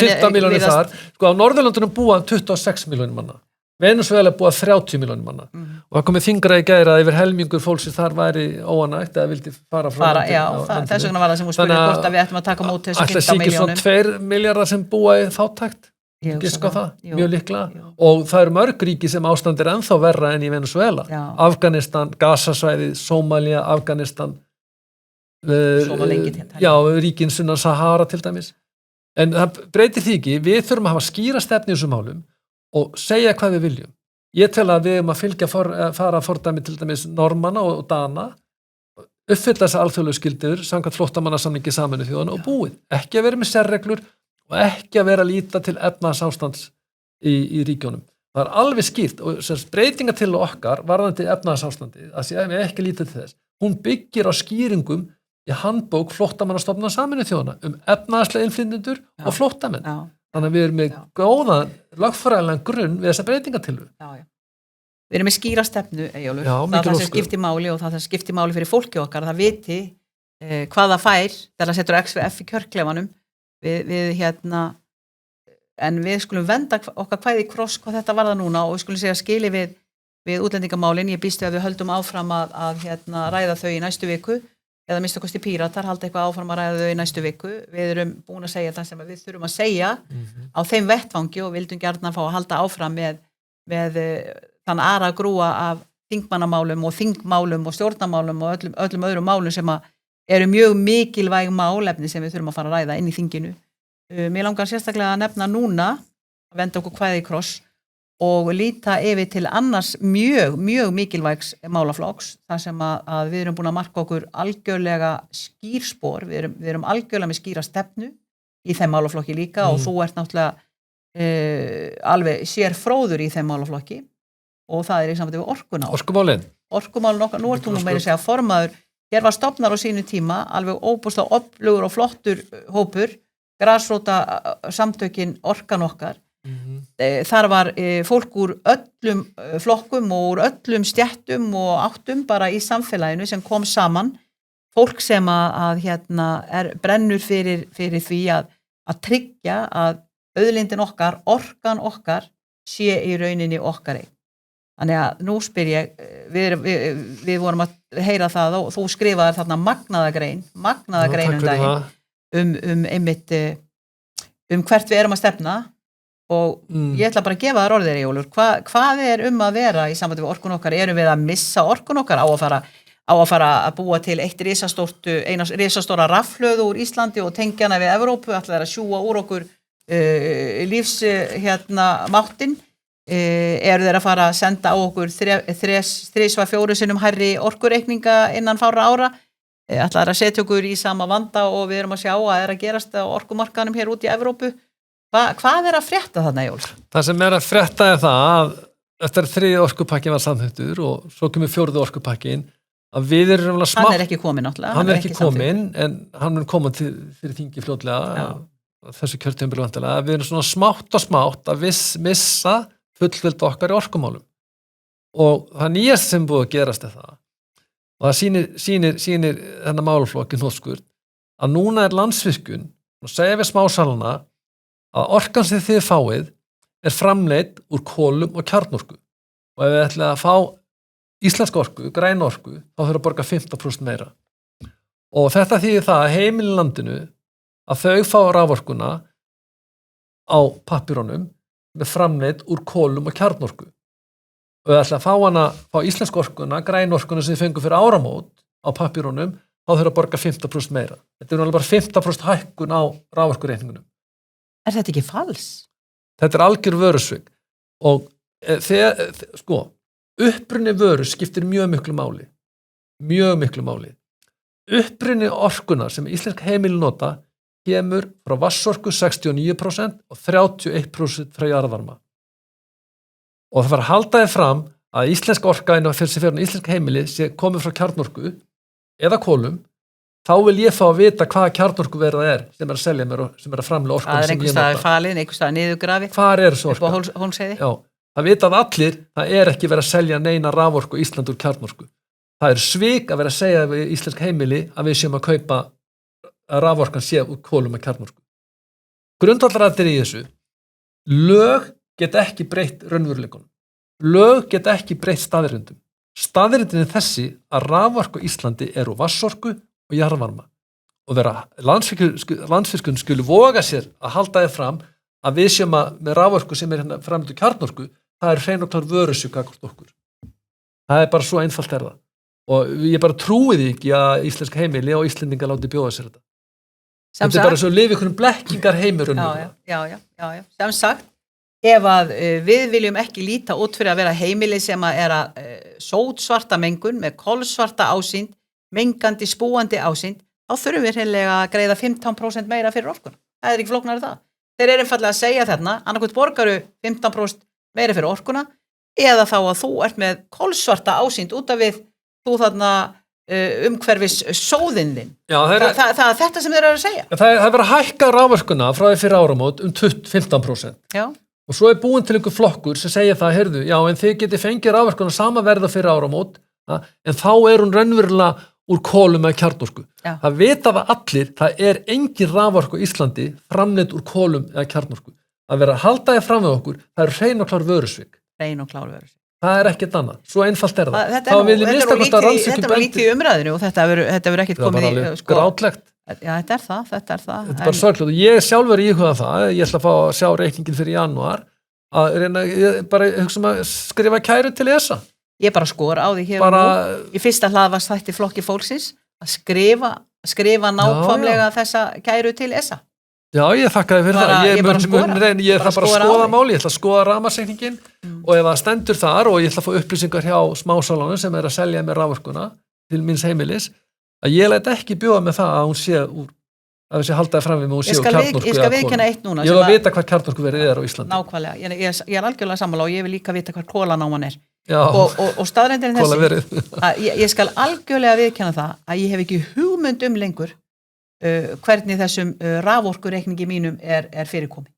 15 milljónir þar. Sko á Norðurlöndunum búa 26 milljónir manna. Venezuela búa 30 milljónir manna. Og það kom í þingra í gær að yfir helmingur fólksins þar væri óanægt eða vildi fara frá landi. Já, þess vegna var það sem þú spurði hvort að við ættum að taka mót þessu 15 milljónum. Ætli sé 2 miljardar sem búa í fátækt. Giska það, mjög líklega. Og það eru mörg ríki sem ástandir ennþá verra enn í Venezuela. Afganistan, Gazasvæði, Sómalía, Afganistan. Já, ríkin sunnan Sahara til dæmis. En það breytir því ekki, við þurfum að hafa skýra stefnu í þessum málum og segja hvað við viljum. Ég tel að við að fylgja fara fordæmi til dæmis Normanna og Dana, uppfylla þessa alþjóðlegu skyldur samkvæmt flóttamannasamningi Sameinuðu þjóðanna og búið. Ekki að vera með sérreglur og ekki að vera að líta til efnahagsástands í ríkjónum. Það er alveg skýrt og breytinga til okkar varðandi efnahagsástandi að sé ekki lítið til þess. Hún byggir á skýringum í handbók flóttamannastofnunar Sameinuðu þjóðanna efnahagslega innflytjendur og flóttamenn. Já. Þannig að við erum með góðan lögfræðilegan grunn við þessa breytingatillu. Já. Við erum með skýra stefnu, Eyjólfur. Já, það sem skiptir máli og það sem skiptir máli fyrir fólki okkar, það viti hvað það fær þegar það setur X við F í kjörklefanum. En við skulum venda okkar kvæði í kross hvað þetta varða núna og við skulum segja skili við útlendingamálin. Ég býst að við höldum áfram að ræða þau í næstu viku eða minnst kosti Píratar halda eitthvað áfram að ræða þau í næstu viku. Við erum búin að segja það sem við þurfum að segja á þeim vettvangi og vildum gjarnan fá að halda áfram með þann aðra grúa af þingmannamálum og þingmálum og stjórnamálum og öllum öðrum málum sem eru mjög mikilvæg málefni sem við þurfum að fara að ræða inn í þinginu. Mér langar sérstaklega að nefna núna að venda okkur kvæði í kross og líta yfir til annars mjög mikilvægs málaflokks þar sem að við erum búin að marka okkur algjörlega skýrspor, við erum algjörlega með skýra stefnu í þeim málaflokki líka og þú ert náttúrulega alveg sérfróður í þeim málaflokki og það í sambandi við orkuna. Orkumálin okkar, nú ert þú nú meira að segja formaður, hér var stofnar á sínu tíma, alveg óbúslega öflugur og flottur hópur, grasróta samtökin orkan okkar. Þar var fólk úr öllum flokkum og úr öllum stjættum og áttum bara í samfélaginu sem kom saman, fólk sem brennur fyrir því að tryggja að auðlindin okkar, orkan okkar sé í rauninni okkar einn. Þannig að nú spyr ég, við vorum að heyra það og þú skrifaðir þarna magnaða grein einmitt hvert við erum að stefna og ég ætla bara að gefa þér orðið, Eyjólfur. Hvað er að vera í sambandi við orkun okkar? Erum við að missa orkun okkar á að fara að búa til eina risastóra rafhlöðu úr Íslandi og tengja hana við Evrópu, ætla að sjúga úr okkur lífsmáttin? Eru þeir að fara að senda á okkur 3-4 sinnum hærri orkureikninga innan fárra ára? Ætla þeir að setja okkur í sama vanda og við erum að sjá að að gerast á orkumarkaðnum hér út í Evrópu? Hvað að frétta þarna, Eyjólfur? Það sem að frétta það að eftir 3. orkupakkin var samþykktur og svo kemur 4. orkupakkin að við erum smátt. Hann er ekki kominn náttúrulega. Hann er ekki kominn en hann mun koma fyrir þingi fljótlega þessu kjörtímabili vantilega. Við erum svona smátt að missa fullveldi okkar í orkumálum og það nýjast sem búið að gerast það og það sýnir þennan málaflokkin hnotskurð að núna er Landsvirkjun og segja við smásalana að orkan sem þið fáið er framleidd úr kolum og kjarnorku og ef við ætlum að fá íslensk orku, græn orku þá þurfum að borga 15% meira og þetta þýðir það að heimilin landinu að þau fá raforkuna á pappírónum með framleidd úr kolum og kjarnorku og við ætlum að fá íslensk orkuna, græn orkuna sem við fengum fyrir áramót á pappírunum, þá þurfum að borga 15% meira. Þetta er alveg bara 15% hækkun á raforkureikningunum. Er þetta ekki fals? Þetta er algjör vörusvik og uppruni vöru skiptir mjög miklu máli. Uppruni orkuna sem íslensk heimili nota kemur frá vatnsorku 69% og 31% frá jarðvarma. Og það var að halda þið fram að íslensk orka sem fyrir íslensk heimili sé komið frá kjarnorku eða kolum, þá vil ég fá að vita hvaða kjarnorku verða sem að selja mér og sem að framlega orkuna sem ég nota. Það er einhver staðar falin, einhver staðar niðurgrafi. Hvar er þessu orka? Upp á Hólmsheiði? Já, það vita að allir, það er ekki verið að selja neina raforku í Ísland úr kjarnorku. Það er svik að vera að segja við íslensk heimili að við séum að kaupa að raforkan sé úr kolum og kjarnorku. Grundvallaratriði í þessu, lög get ekki breytt raunveruleikunum. Lög get ekki breytt staðreyndum. Staðreyndin er þessi að raforku í Íslandi er úr vatnsorku og jarðvarma. Og Landsvirkjun skulu voga sér að halda þið fram að við séum með raforku sem er framleidd úr kjarnorku, það er hrein og klár vörusjúk gagnvart okkur. Það er bara svo einfalt er það. Og ég bara trúi því ekki að íslensk heimili og Íslendingar láti bjóða sér þetta. Þetta er bara svo að lifa ykkur blekkingar heimur. Já. Sem sagt, ef að við viljum ekki líta út fyrir að vera heimili sem að að sótsvarta mengun með kolsvarta ásýnd, mengandi spúandi ásýnd, þá þurfum við hreinlega að greiða 15% meira fyrir orkuna. Það ekki flóknara það. Þeir einfallega að segja þarna, annarkvæmt borgaru 15% meira fyrir orkuna, eða þá að þú ert með kolsvarta ásýnd út af við þú þarna umhverfis sóðinn þinn. Já, það er þetta sem þeir eru að segja. Það er verið að hækka raforkuna frá því fyrir áramót 15%. Já. Og svo er búin til einhver flokkur sem segja það, heyrðu, já, en þið geti fengið raforkuna sama verða fyrir áramót, en þá er hún raunverulega úr kolum eða kjarnorku. Já. Það vita það allir, það er engin raforku í Íslandi framleidd úr kolum eða kjarnorku. Það verður að halda þið fram með okkur, það er hrein og klár vörusvik. Hrein og klár vörusvik. Það er ekkert annað, svo einfalt er það. Þetta er nú lítið í umræðinu og þetta verður ekkert komið í... Grátlegt. Já, þetta er það. Þetta er bara sorglegt og ég sjálfur íhuga það, ég ætla að fá að sjá reikningin fyrir janúar, að reyna, bara hugsa að skrifa kæru til ESA. Ég bara skor á því hér og nú, í fyrsta hlaðvarpsþætti Flokki fólksins, að skrifa nákvæmlega þessa kæru til ESA. Já, ég þakkaði fyrir það. Ég ætla bara að skoða máli, ég ætla að skoða rafmagnsreikninginn og ef það stendur þar og ég ætla að fá upplýsingar hjá smásalunum sem er að selja með raforkuna til minns heimilis, að ég læt ekki bjóða með það að hún sé úr, að þessi haldaði fram við með hún sé úr kjarnorku. Ég skal viðkenna eitt núna. Ég vil að vita hvað kjarnorku verið er á Íslandi. Nákvæmlega, ég er algjörlega sammála og ég vil líka vita hvað kolanáman er. Og staðreyndin þessi, ég skal algjörlega viðkenna það að ég hef ekki hugmynd lengur hvernig þessum raforkureikningi mínum er fyrirkomið.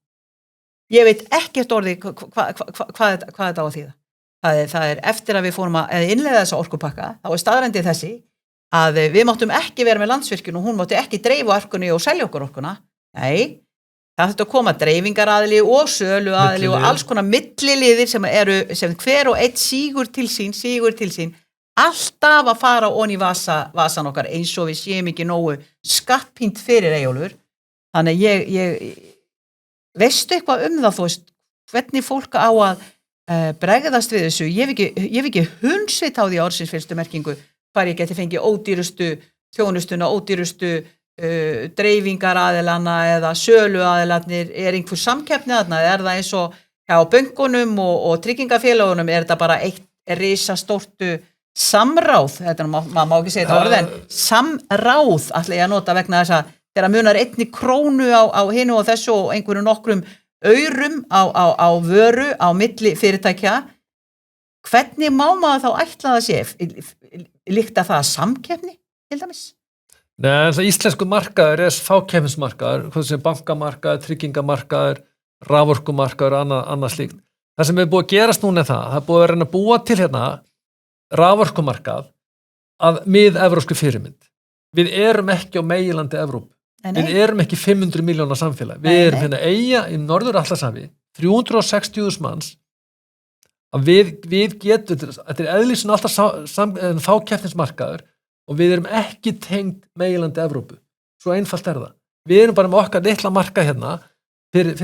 Ég veit ekkert orði hvað þetta á að þýða. Það er eftir að við fórum að innleiða þessa orkupakka, þá er staðreyndin þessi að við máttum ekki vera með Landsvirkjun og hún mátti ekki dreifa orkunni og selja okkur orkuna. Nei, það þurfti að koma dreifingaraðili og söluaðili og alls konar milliliðir sem hver og einn sígur til sín, alltaf að fara onni í vasan okkar eins og við séum ekki nógu skattpínt fyrir Eyjólfur. Þannig ég veistu eitthvað það, þú veist, hvernig fólk á að bregðast við þessu. Ég hef ekki hundsveit á því orðsins fyrstu merkingu hvar ég geti fengið ódýrustu þjónustuna, ódýrustu dreifingaraðilana eða söluaðilarnir, er einhver samkeppni þarna, er það eins og hjá bönkunum og tryggingafélagunum, er þetta bara eitt risastórt samráð, maður má ekki segja þetta orð en samráð ætla ég að nota vegna þess að þegar munar 1 krónu á hinu og þessu og einhverjum nokkrum aurum á vöru á milli fyrirtækja, hvernig má maður þá ætla það sé? Líkta það að samkeppni til dæmis? Nei, það íslensku markaður er fákeppnismarkaður, hvað sem bankamarkaður, tryggingamarkaður, raforkumarkaður og annað slíkt. Það sem er búið að gerast núna er það er búið að reyna að búa til raforkumarkað að mið-evrópsku fyrirmynd. Við erum ekki á meginlandi Evrópu. Við erum ekki 500 milljóna samfélag. Við erum hérna eyja í norður Atlantshafi, 360.000 manns, að við getum, þetta er eðlísun alltaf fákeppnismarkaður og við erum ekki tengd meginlandi Evrópu. Svo einfalt er það. Við erum bara með okkar litla marka hérna fyrir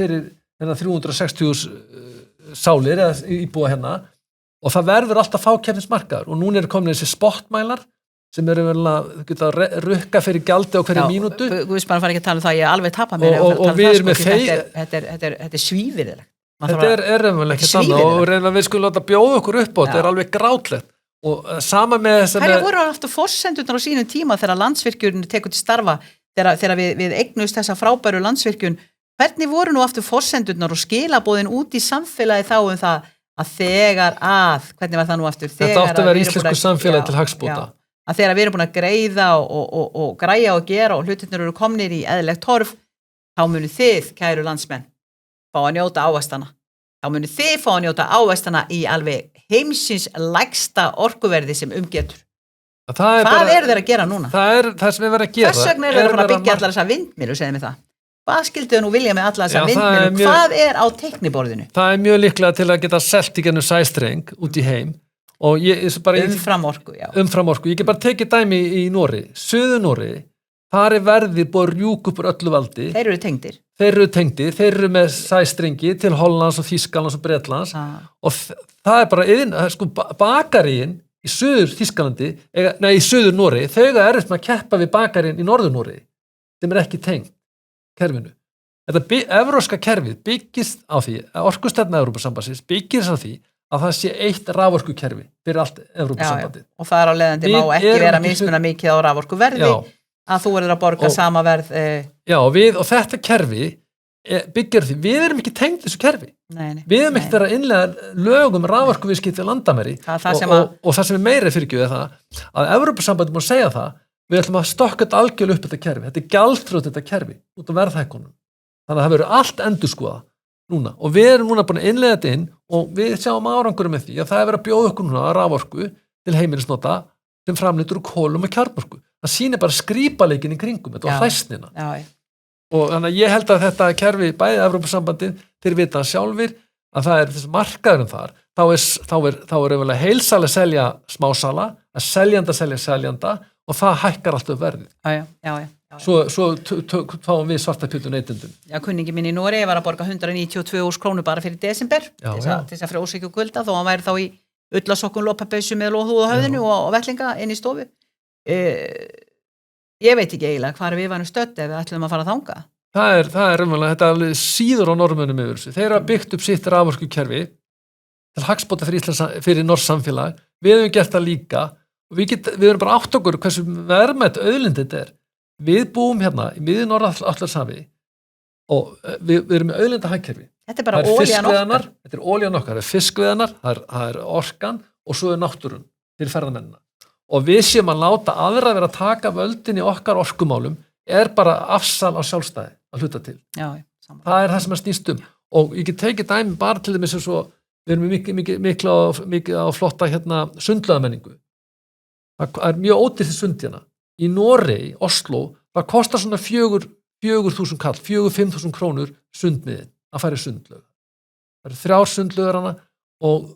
360.000 sálir eða íbúa hérna og það verður alltaf fákeppnismarkaður og núna komin þessi spotmælar sem eru vel að geta rukka fyrir gjaldi á hverju mínútu. Guðsmann fara ekki að tala um það, ég alveg tapa mér og við erum með þetta er svívirðilegt. Þetta er vel ekki þannig og reyna við skulum láta bjóða okkur upp á þetta er alveg grátlegt og sama með þess að... Hverja voru aftur forsendurnar á sínum tíma þegar Landsvirkjun tekur til starfa, þegar við eignust þessa frábæru Landsvirkjun, hvernig voru nú aftur forsendurnar og skilaboðin út í samfélagi þá það að hvernig var það nú aftur? Þetta átti að vera íslensku samfélagi til hagsbóta. Að þegar við erum búin að greiða og græja og gera og hlutirnir eru komnir í eðlilegt horf, þá munu þið, kæru landsmenn, fá að njóta ávaxtana. Þá munu þið fá að njóta ávaxtana í alveg heimsins lægsta orkuverði sem getur. Hvað eru þeir að gera núna? Það er það sem við verðum að gera. Hvers vegna eru þeir að byggja allar þessar vindmylu, segðu mig það? Hvað skildu þau nú vilja með alla þessar vindmylu? Hvað er á teikniborðinu? Það er mjög líklega til að geta selt í gennum sæstreng út í heim. Umframorku, já. Umframorku. Ég get bara tekið dæmi í Noregi. Suður-Noregi, þar er verðið búið að rjúka upp úr öllu valdi. Þeir eru tengdir. Þeir eru með sæstrengi til Hollands og Þýskalands og Bretlands og það er bara bakaríin í Suður-Þýskalandi, í Suður-Noregi, þau er erfitt með að keppa við bakaríin í Norður-Noregi sem er ekki tengt kerfinu. evrópska kerfið byggist á því, orkustefna Evrópusambandsins byggist á því að það sé eitt raforkukerfi fyrir allt Evrópusambandið. Og það á leiðandi má ekki vera mismuna mikið á raforkuverði að þú verður að borga sama verð. Já, og þetta kerfi byggir því, við erum ekki tengd þessu kerfi. Nei. Við erum ekki verið að innlega lögum raforkuviðskipti við landamæri og það sem meira fyrirgjöf það að Evrópusambandið má segja það, við ætlum að stokka þetta algjörlega upp þetta kerfi. Þetta gjaldþrot þetta kerfi út á verðhækkunum. Þannig að það verður allt endurskoðað núna og við erum núna búin að innlega þetta inn og við sjáum árangur með því að það er verið að bjóða okkur núna raforku til heimilisnota sem framleitur úr kolum og kjarnorku. Það sýnir bara skrípaleikin í kringum þetta og hræsnina. Og þannig að ég held að þetta kerfi bæði Evrópusambandið þeir vita sjálfir að það er þessi markaðurinn þar þá er vel að heilsala selja smásala, að seljanda selja seljanda og það hækkar alltaf verðið. Já. Svo fáum við svarta pjötu neytendum. Já, kunningi minn í Noregi var að borga 192.000 krónur bara fyrir desember til þess að frjósa ekki kulda þó hann væri þá í ullasokkum, lopapeysu með lóðhúð á höfðinu og vettlinga inn í stofu. Ég veit ekki eiginlega hvar við varum stödd ef við ætlum að fara þangað. Það er raunverulega, þetta er alveg síður á Norðmönnum yfir þessu. Þeir hafa byggt upp sitt raforkukerfi til hagsbóta fyrir norskt samfélag. Við höfum gert það líka og við erum bara átt okkur hversu verðmætt auðlind þetta er. Við búum hérna í miðju Norður-Atlantshafi og við erum með auðlindahagkerfi. Þetta er bara olían okkar. Þetta er olían okkar, það er fiskveiðarnar, það er orkan og svo er náttúrun fyrir ferðamennina. Og við séum að láta aðra vera að taka völdin í okkar orkumálum er bara afsal á sjálfstæði að hluta til. Já, það er það sem að snýst um. Og ég get tekið dæmi bara til þess að við erum mikið á flotta sundlöðamenningu. Það er mjög ódýrt sund hérna. Í Noregi, Oslo, það kostar svona 4.000 kall, 4.000-5.000 krónur sundmiðin að fara í sundlög. Það eru 3 sundlögur hana og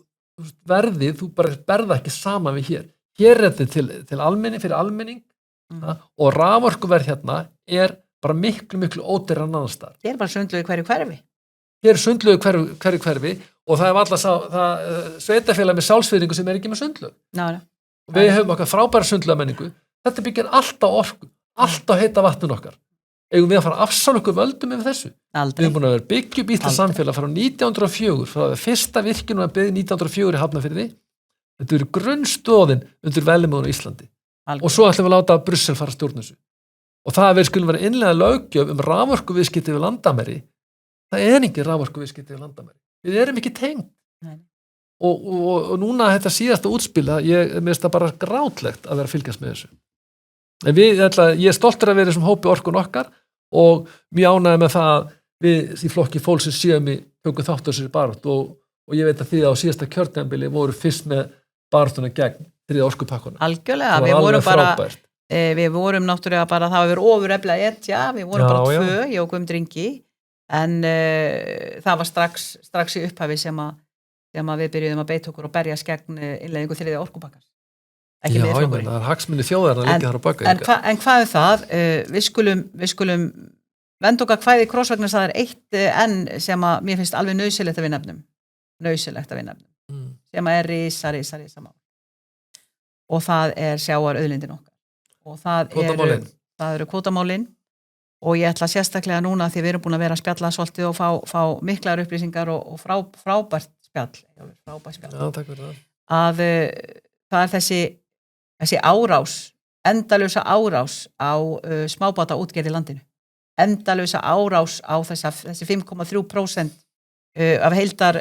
verðið, þú bara berða ekki saman við hér. Hér er þetta til almenning, fyrir almenning og raforkuverð hérna er bara miklu ódýrara en annars staðar. Hér er bara sundlög í hverju hverfi. Hér er sundlög í hverju hverfi og það er alltaf sveitafélag með sjálfsvirðingu sem er ekki með sundlög. Og við höfum okkar frábæra sundlögamenningu. Þetta byggir alltaf orku, alltaf heita vatnun okkar. Eigum við að fara að afsala okkur völdum yfir þessu? Aldrei. Við erum búin að vera byggja upp Íslands samfélag frá 1904, frá fyrsta virkinu að byggja 1904 í Hafnarfirði. Þetta eru grunnstóðin undir velumóðun á Íslandi. Aldrei. Og svo ætlum við að láta Brussel fara að stjórna þessu. Og það að við skulum vera innlega löggjöf raforkuviðskipti við landamæri, það er ekki raforkuviðskipti við landamæri. Við erum ekki tengd. Og núna þetta síðasta útspila, mér finnst það bara grátlegt að vera að fylgjast með þessu. En ég er stoltur að vera þessum hópi orkun okkar og mjög ánægði með það að við í flokki fólksins séum í tökum þátt á þessari baráttu og ég veit að þið á síðasta kjörtímabili voru fyrst með baráttuna gegn 3. orkupakkunum. Algjörlega, við vorum náttúrulega bara, það var ofurefla við vorum bara 2, ég og Guðmundur en það var strax í upphafi sem að við byrjuðum að beita okkur og berjast gegn innleiðingu 3. orkupakkans. Já, það er hagsmunni þjóðarinnar líka þar á baka. En hvað er það? Við skulum venda okkar kvæði krossvegna það er eitt enn sem að mér finnst alveg nauðsynlegt að við nefnum. Sem að er risa mál. Og það er sjávarauðlindin okkar. Og það eru kvótamálin og ég ætla sérstaklega núna því við erum búin að vera að spjalla svolítið og fá miklar upplýsingar og frábært spjall. Já, takk fyrir það. Að það er þessi árás, endalausa árás á smábáta útgerð í landinu. Endalausa árás á þessi 5,3% af heildar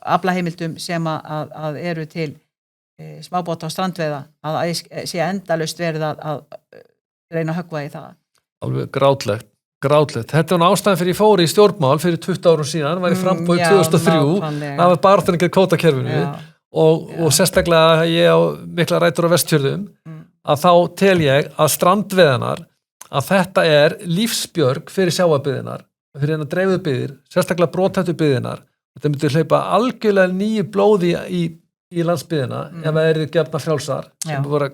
aflaheimildum sem að eru til smábáta og strandveiða að sé endalaust verið að reyna að höggva í það. Alveg grátlegt. Þetta var ástæðan fyrir ég fór í stjórnmál fyrir 20 árum síðan, var í frambóð 2003, það var baráttan ekki kvótakerfinu og sérstaklega ég á mikla rætur á Vestfjörðum að þá tel ég að strandveiðarnar að þetta er lífsbjörg fyrir sjávarbyggðirnar, fyrir hennar dreifuðu byggðir, sérstaklega brothættu byggðirnar. Þetta myndi hleypa algjörlega nýju blóði í landsbyggðina ef það eru gefna frjálsar sem voru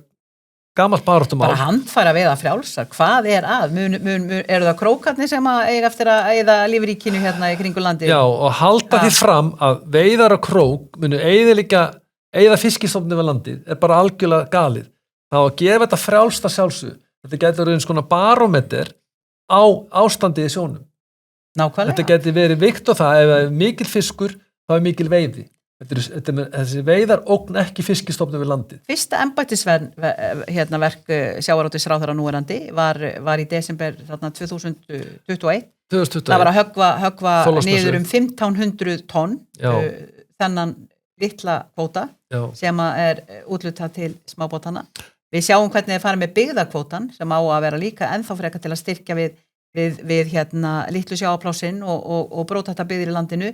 gamalt baráttumál. Bara handfæra veiða frjálsar, hvað er að? Eru það krókarnir sem eiga eftir að eyða lífríkinu hérna í kringu landi? Já, og halda því fram að veiðar á krók munu eyða fiskistofnum við landið er bara algjörlega galið. Þá að gefa þetta frjálsta sjálfsög. Þetta getur eins konar barómeter á ástandið í sjónum. Nákvæmlega. Þetta geti verið vikt og það, ef það mikil fiskur, þá mikil veiði. Þessi veiðar ógn ekki fiskistofnum við landið. Fyrsta embættisverk sjávarútvegsráðherra núverandi var í desember 2021. Það var að höggva niður 1500 tonn þennan litla kvóta sem úthlutað til smábátana. Við sjáum hvernig þið farið með byggðakvótan sem á að vera líka ennþá frekar til að styrkja við litlu sjávarplássin og brótætta byggðir í landinu.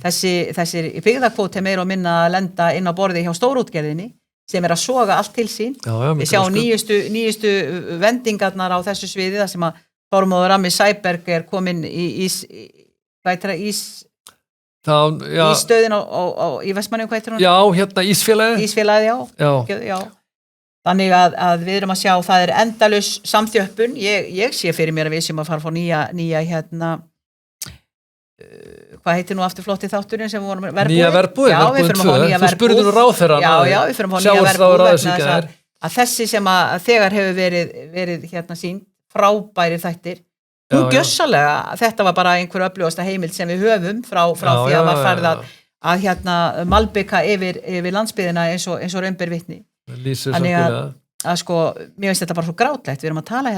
Þessir byggðakvóti meira og minna að lenda inn á borði hjá stórútgerðinni sem að soga allt til sín. Við sjáum nýjustu vendingarnar á þessu sviði þar sem að Þormóður Rami Sæberg kominn í stöðin í Vestmannaeyjum, hvað heitir hún? Já, hérna Ísfélagið. Já. Þannig að við erum að sjá, það endalaus samþjöppun. Ég sé fyrir mér að við sem að fara að fá nýja hvað heitir nú aftur flotti þátturinn sem vorum verbúið? Nýja verbúið, verbúið 2. Þú spurði nú ráðherrann. Já, við fyrir að fá nýja verbúið vegna að þessi sem að þegar hefur verið sín frábæri þættir. Hún gjörsalega, þetta var bara einhver öflugasta heimild sem við höfum frá því að var farið að malbika yfir landsbyggðina eins og raun ber vitni. Þannig að sko, mér finnst þetta bara svo grátlegt. Við erum að tala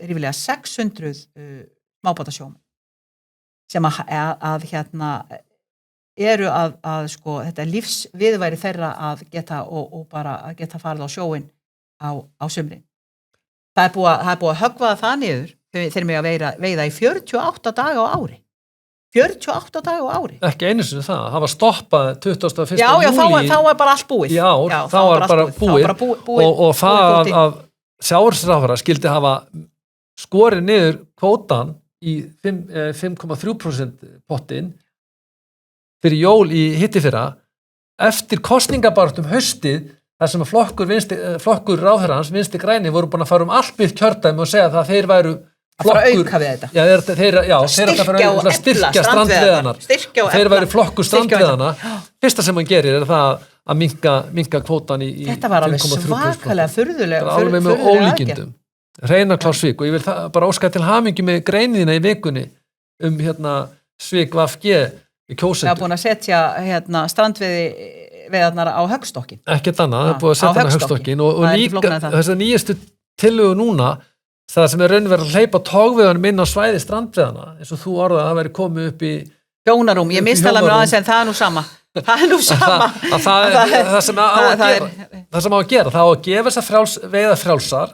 ríflega 600 smábátasjómenn sem eru að sko, þetta lífsviðværi þeirra að geta og bara að geta farið á sjóin á sumrin. Það er búið að höggva það niður þeir mig að veiða í 48 daga á ári. 48 daga á ári. Ekki einu sinni það var stoppað 21. júlí. Já, þá var bara allt búið. Já, þá var bara búið. Og það að sjávarútvegsráðherra skildi hafa skorið niður kvótan í 5,3% pottinn fyrir jól í hittifyrra eftir kosningabaráttum haustið þar sem að flokkur ráðherrans Vinstri græni voru búin að fara allt við kjördæmi og segja það að þeir væru flokkur að styrkja strandveiðarnar. Þeir væri flokkur strandveiðarna. Fyrsta sem hann gerir það að minnka kvótan í 5,3%. Þetta var alveg svakalega furðulega. Alveg með ólíkindum. Hreinar Klaus Svik og ég vil bara óska til hamingju með greiniðina í vikunni Svik VFG í kjósendur. Það er búin að setja strandveiðarnar á höggstokkin. Ekkert annað, það er búin að setja á höggstokkin og líka þess að nýjastu tillögu núna það sem raunverið að hleypa togveiðunum inn á svæði strandveiðana eins og þú orðað að það væri komið upp í hjónarúm, ég mistala mér aðeins en það er nú sama það sem á að gera það á að gefa þess að veiða frjálsar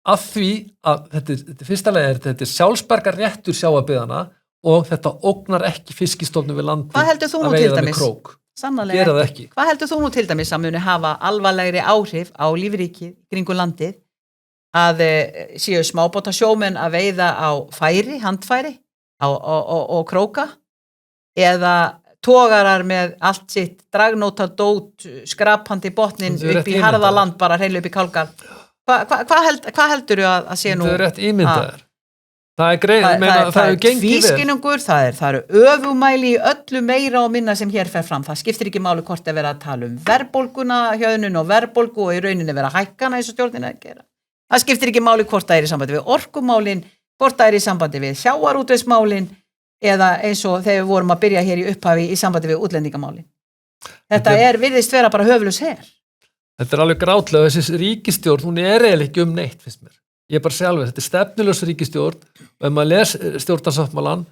að því að þetta fyrsta leið þetta sjálfsbergar réttur sjávarbyggðanna og þetta ógnar ekki fiskistofnum við landi að veiða með krók. Gera það ekki. Hvað heldur þú nú til dæmis að muni hafa alvarlegri áhrif á lífríkið kringum landið að séu smábátasjómenn að veiða á handfæri og króka eða togarar með allt sitt dragnótadót skrapandi botnin upp í harðaland bara hreinlega upp í kálgar. Hvað heldur þú að sé nú? Það er rétt ímyndaður. Það er greið, það er tvískinningur, það eru öfumæli í öllu meira og minna sem hér fer fram. Það skiptir ekki máli hvort að vera að tala verðbólguna, hjöðnun og verðbólgu og í rauninni vera hækkana eins og stjórnin að gera. Það skiptir ekki máli hvort það er í sambandi við orkumálin, hvort það er í sambandi við sjávarútvegsmálin eða eins og þegar við vorum að byrja hér í upphafi í sambandi við útlendingamálin. Þetta virðist vera bara höfuðlaus her. Þetta er alveg grátlega, þessi ríkisstjórn, hún er eiginlega ekki neitt, finnst mér. Ég bara segja alveg, þetta er stefnulegs ríkisstjórn og ef maður les stjórnarsáttmálann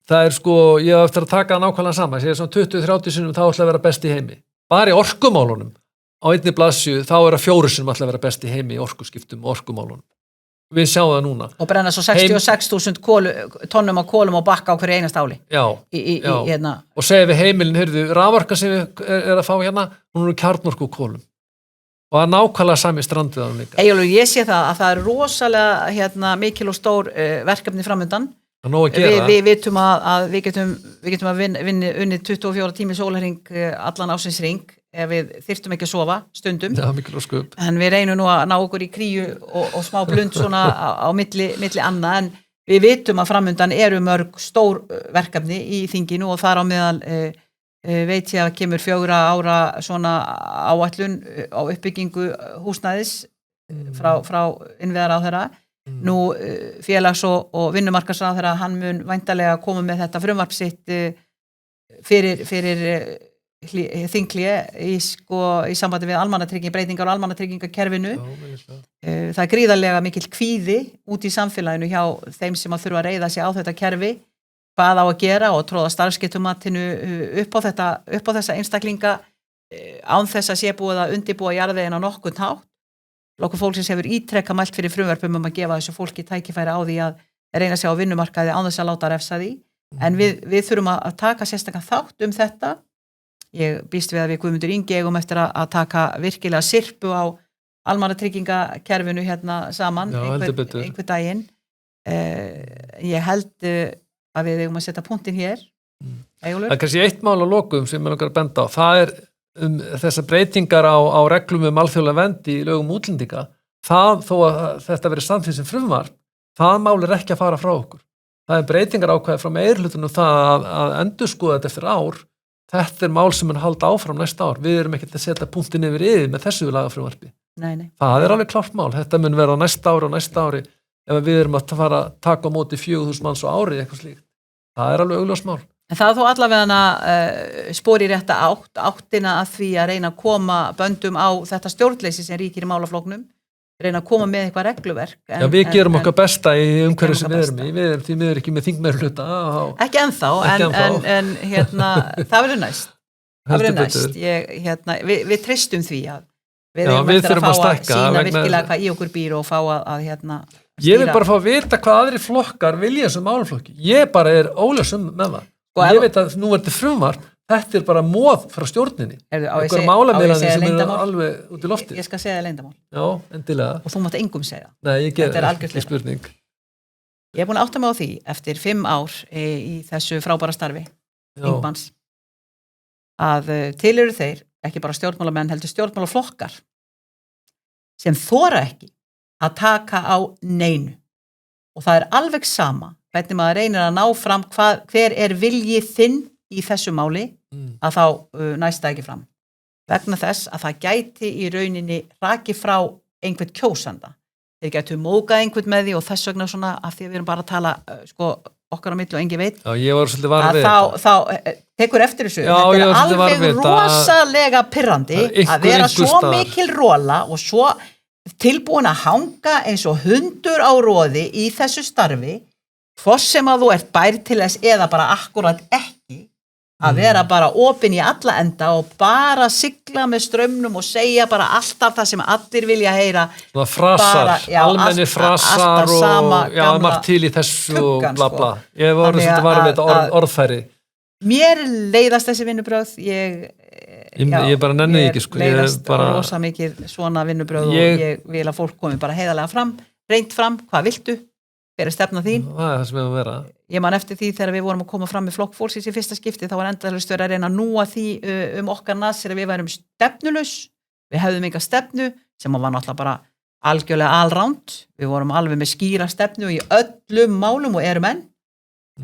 það er sko, ég hef eftir að taka nákvæmlega saman, ég segja svona 20-30 sinnum þá ætla að vera best í heimi. Bara í orkumálunum á einni blaðsíðu þá er að 4 sinnum ætla að vera best í heimi í orkuskiptum og orkumálunum. Við sjáum það núna. Og brenna svo 66.000 tonnum af kolum og bakka á hverju einast áli. Já, hérna. Og segja við heimilin, heyrðu, raforka sem við er að fá hérna, hún er kjarnorku kolum. Og það nákvæmlega sami strandveiðanum líka. Eyjólfur, ég sé það að það er rosalega mikil og stór verkefni framundan. Það er nóg að gera. Við vitum að við getum að unnið 24 tími sólarhring allan ásins ring ef við þyrftum ekki að sofa stundum. Já, mikil og skup. En við reynum nú að ná okkur í kríu og smá blund svona á milli annað en við vitum að framundan eru mörg stór verkefni í þinginu og þar á meðal veit ég að kemur 4 ára svona áætlun á uppbyggingu húsnæðis frá innviðaráðherra Nú félags- og vinnumarkaðsráðherra, hann mun væntanlega koma með þetta frumvarp sitt fyrir þinghlé í sambandi við breytingar á almannatryggingakerfinu. Það er gríðarlega mikill kvíði út í samfélaginu hjá þeim sem að þurfa að reiða sig á þetta kerfi, hvað á að gera og tróða starfsgetumatinu upp á þessa einstaklinga án þess að sé búið að undirbúa jarðveginn á nokkurn hátt. Flokkur fólksins hefur ítrekað mælt fyrir frumvörpum að gefa þessu fólki tækifæri á því að reyna sig á vinnumarkaði án þess að láta refsa því. En við þurfum að taka sérstakann þátt þetta. Ég býst við að við Guðmundur Ingi eigum eftir að taka virkilega sirpu á almannatryggingakerfinu hérna saman einhver daginn. Ég held að við eigum að setja punktinn hér. Eyjólfur? Það er kannski eitt mál á lokum sem ég langar að benda á. Það er þessar breytingar á reglum alþjóðlega vernd í lögum útlendinga. Það, þó að þetta verið samþykkt sem frumvarp, það mál er ekki að fara frá okkur. Það er breytingar ákvæði frá meirihlutanum það að endurskoða þetta eftir ár. Þetta er mál sem mun halda áfram næsta ár. Við erum ekki að setja punktinn yfir með þessu lagafrumvarpi. Nei. Það er alveg klárt mál. Þetta mun vera á næsta ári ef við erum að fara að taka á móti 4.000 manns á ári eitthvað slíkt. Það er alveg augljóst mál. En það er þó allavega spor í rétta áttina að því að reyna að koma böndum á þetta stjórnleysi sem ríkir í málaflóknum, reyna að koma með eitthvað regluverk. Já, við gerum okkar besta í umhverju sem við erum í. Við erum því miður ekki með þingmeirihluta. Ekki ennþá, en það verður næst. Það verður næst. Við treystum því að við eigum eftir að fá að sýna virkilega hvað í okkur býr og fá að Ég vil bara fá að vita hvað aðri flokkar vilja sem málaflokki. Ég bara er óljós með það. Ég veit að nú er þetta frumvarp, þetta er bara móð frá stjórninni. Einhver málamiðlandi sem eru alveg út í lofti. Ég skal segja það leyndamál. Já, endilega. Og þú mátt engum segja. Nei, ég ger ekki spurning. Ég er búin að átta mig á því eftir 5 ár í þessu frábæra starfi, þingmanns, að til eru þeir, ekki bara stjórnmálamenn, heldur stjórnmálaflokkar, sem þora ekki að taka á neinu. Og það er alveg sama hvernig maður reynir að ná fram hver er vilji þinn í þessu máli að þá næst það ekki fram. Vegna þess að það gæti í rauninni rakið frá einhvern kjósanda. Þeir gætu mókað einhvern með því og þess vegna svona af því að við erum bara að tala okkar á milli og engin veit. Já, ég var svolítið var við þetta. Þá tekur eftir þessu. Já, þetta er alveg rosalega pirrandi að vera svo mikil róla og svo tilbúin að hanga eins og hundur á roði í þessu starfi, hvort sem að þú ert bær til þess eða bara akkurat ekki, að vera bara opin í alla enda og bara sigla með straumnum og segja bara alltaf það sem allir vilja heyra. Svona frasar, almenni frasar og já, margt til í þessu og bla bla. Ég var svolítið var með þetta orðfæri. Mér leiðast þessi vinnubrögð, ég bara nenni ekki sko. Leiðast rosa mikið svona vinnubrögð og ég vil að fólk komi bara heiðarlega fram, reynt fram, hvað viltu, hver er stefna þín? Það er það sem við að vera. Ég man eftir því þegar við vorum að koma fram með flokk fólksins í fyrsta skipti, þá var endalaust verið að reyna að núa því okkar nasir að við værum stefnulaus, við hefðum enga stefnu sem var náttúrulega bara algjörlega allránd, við vorum alveg með skýra stefnu í öllum málum og erum enn,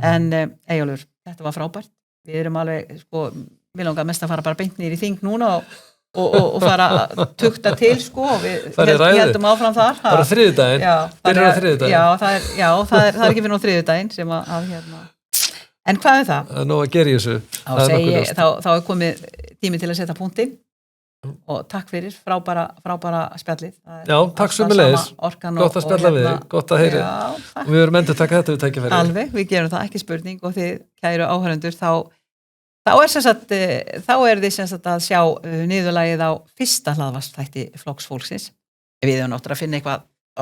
en Eyjólfur, þetta var frábært. Við erum alveg, við langar mest að fara bara beint niður í þing núna og fara að tukta til, og við heldum áfram þar. Bara þriðjudaginn, byrjar á þriðjudaginn. Já, það er ekki fyrir nú þriðjudaginn sem að En hvað er það? Nú að gera ég þessu. Þá er komið tími til að setja punktinn og takk fyrir, frábæra spjallið. Já, takk sömuleiðis. Gott að spjalla við þig, gott að heyri. Og við erum endur taka þetta við tækifæri. Alveg, við gerum það, ekki spurning, og þið kæru áhörendur, þá er þið sem sagt að sjá niðurlagið á fyrsta hlaðvarpsþætti Flokks fólksins. Við erum náttúrulega að finna eitthvað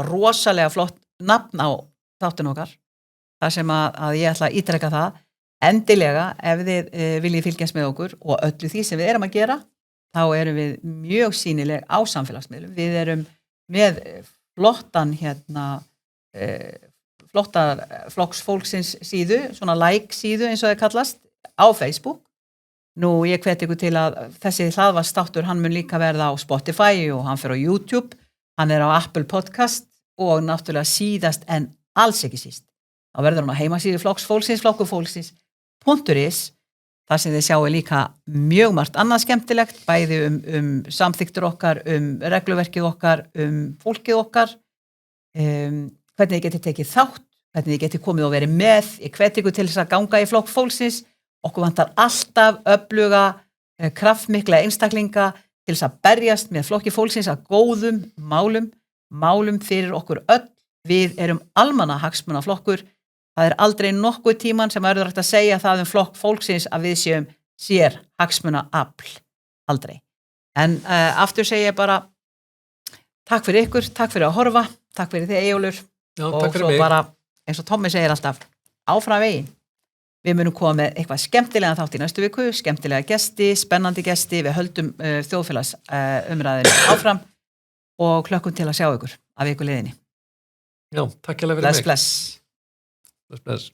rosalega flott nafn á þáttinn okkar, þar sem að ég ætla að ítreka það endilega ef þið viljið fylgjast með okkur og öllu því sem við erum að gera, þá erum við mjög sýnileg á samfélagsmiðlum. Við erum með flottan flottar Flokks fólksins síðu, svona like síðu eins og það kallast, á Facebook. Nú, ég hvet ykkur til að þessi hlaðvarpsþáttur, hann mun líka verða á Spotify og hann fer á YouTube, hann er á Apple Podcast og náttúrulega síðast en alls ekki síst. Þá verður hann á heimasíðu Flokks fólksins, flokkufólksins.is, þar sem þið sjáu líka mjög margt annað skemmtilegt, bæði samþyktur okkar, regluverkið okkar, fólkið okkar, hvernig þið getið tekið þátt, hvernig þið getið komið og verið með, ég hvet ykkur til þess að ganga í flokk fólksins, okkur vantar alltaf öfluga, kraftmikla einstaklinga til þess að berjast með flokki fólksins að góðum málum fyrir okkur öll, við erum almannahagsmunaflokkur, það aldrei nokkuð tíman sem verður hægt að segja það flokk fólksins að við séum sér hagsmunaafl, aldrei. En aftur segi ég bara takk fyrir ykkur, takk fyrir að horfa, takk fyrir þið Eyjólfur og svo mig. Bara eins og Tommi segir alltaf áfram veginn. Við munum koma með eitthvað skemmtilega þátt í næstu viku, skemmtilega gesti, spennandi gesti, við höldum þjóðfélags umræðinu áfram og klökkum til að sjá ykkur af viku liðinni. Já, takk hérlega fyrir mig. Bless. Bless.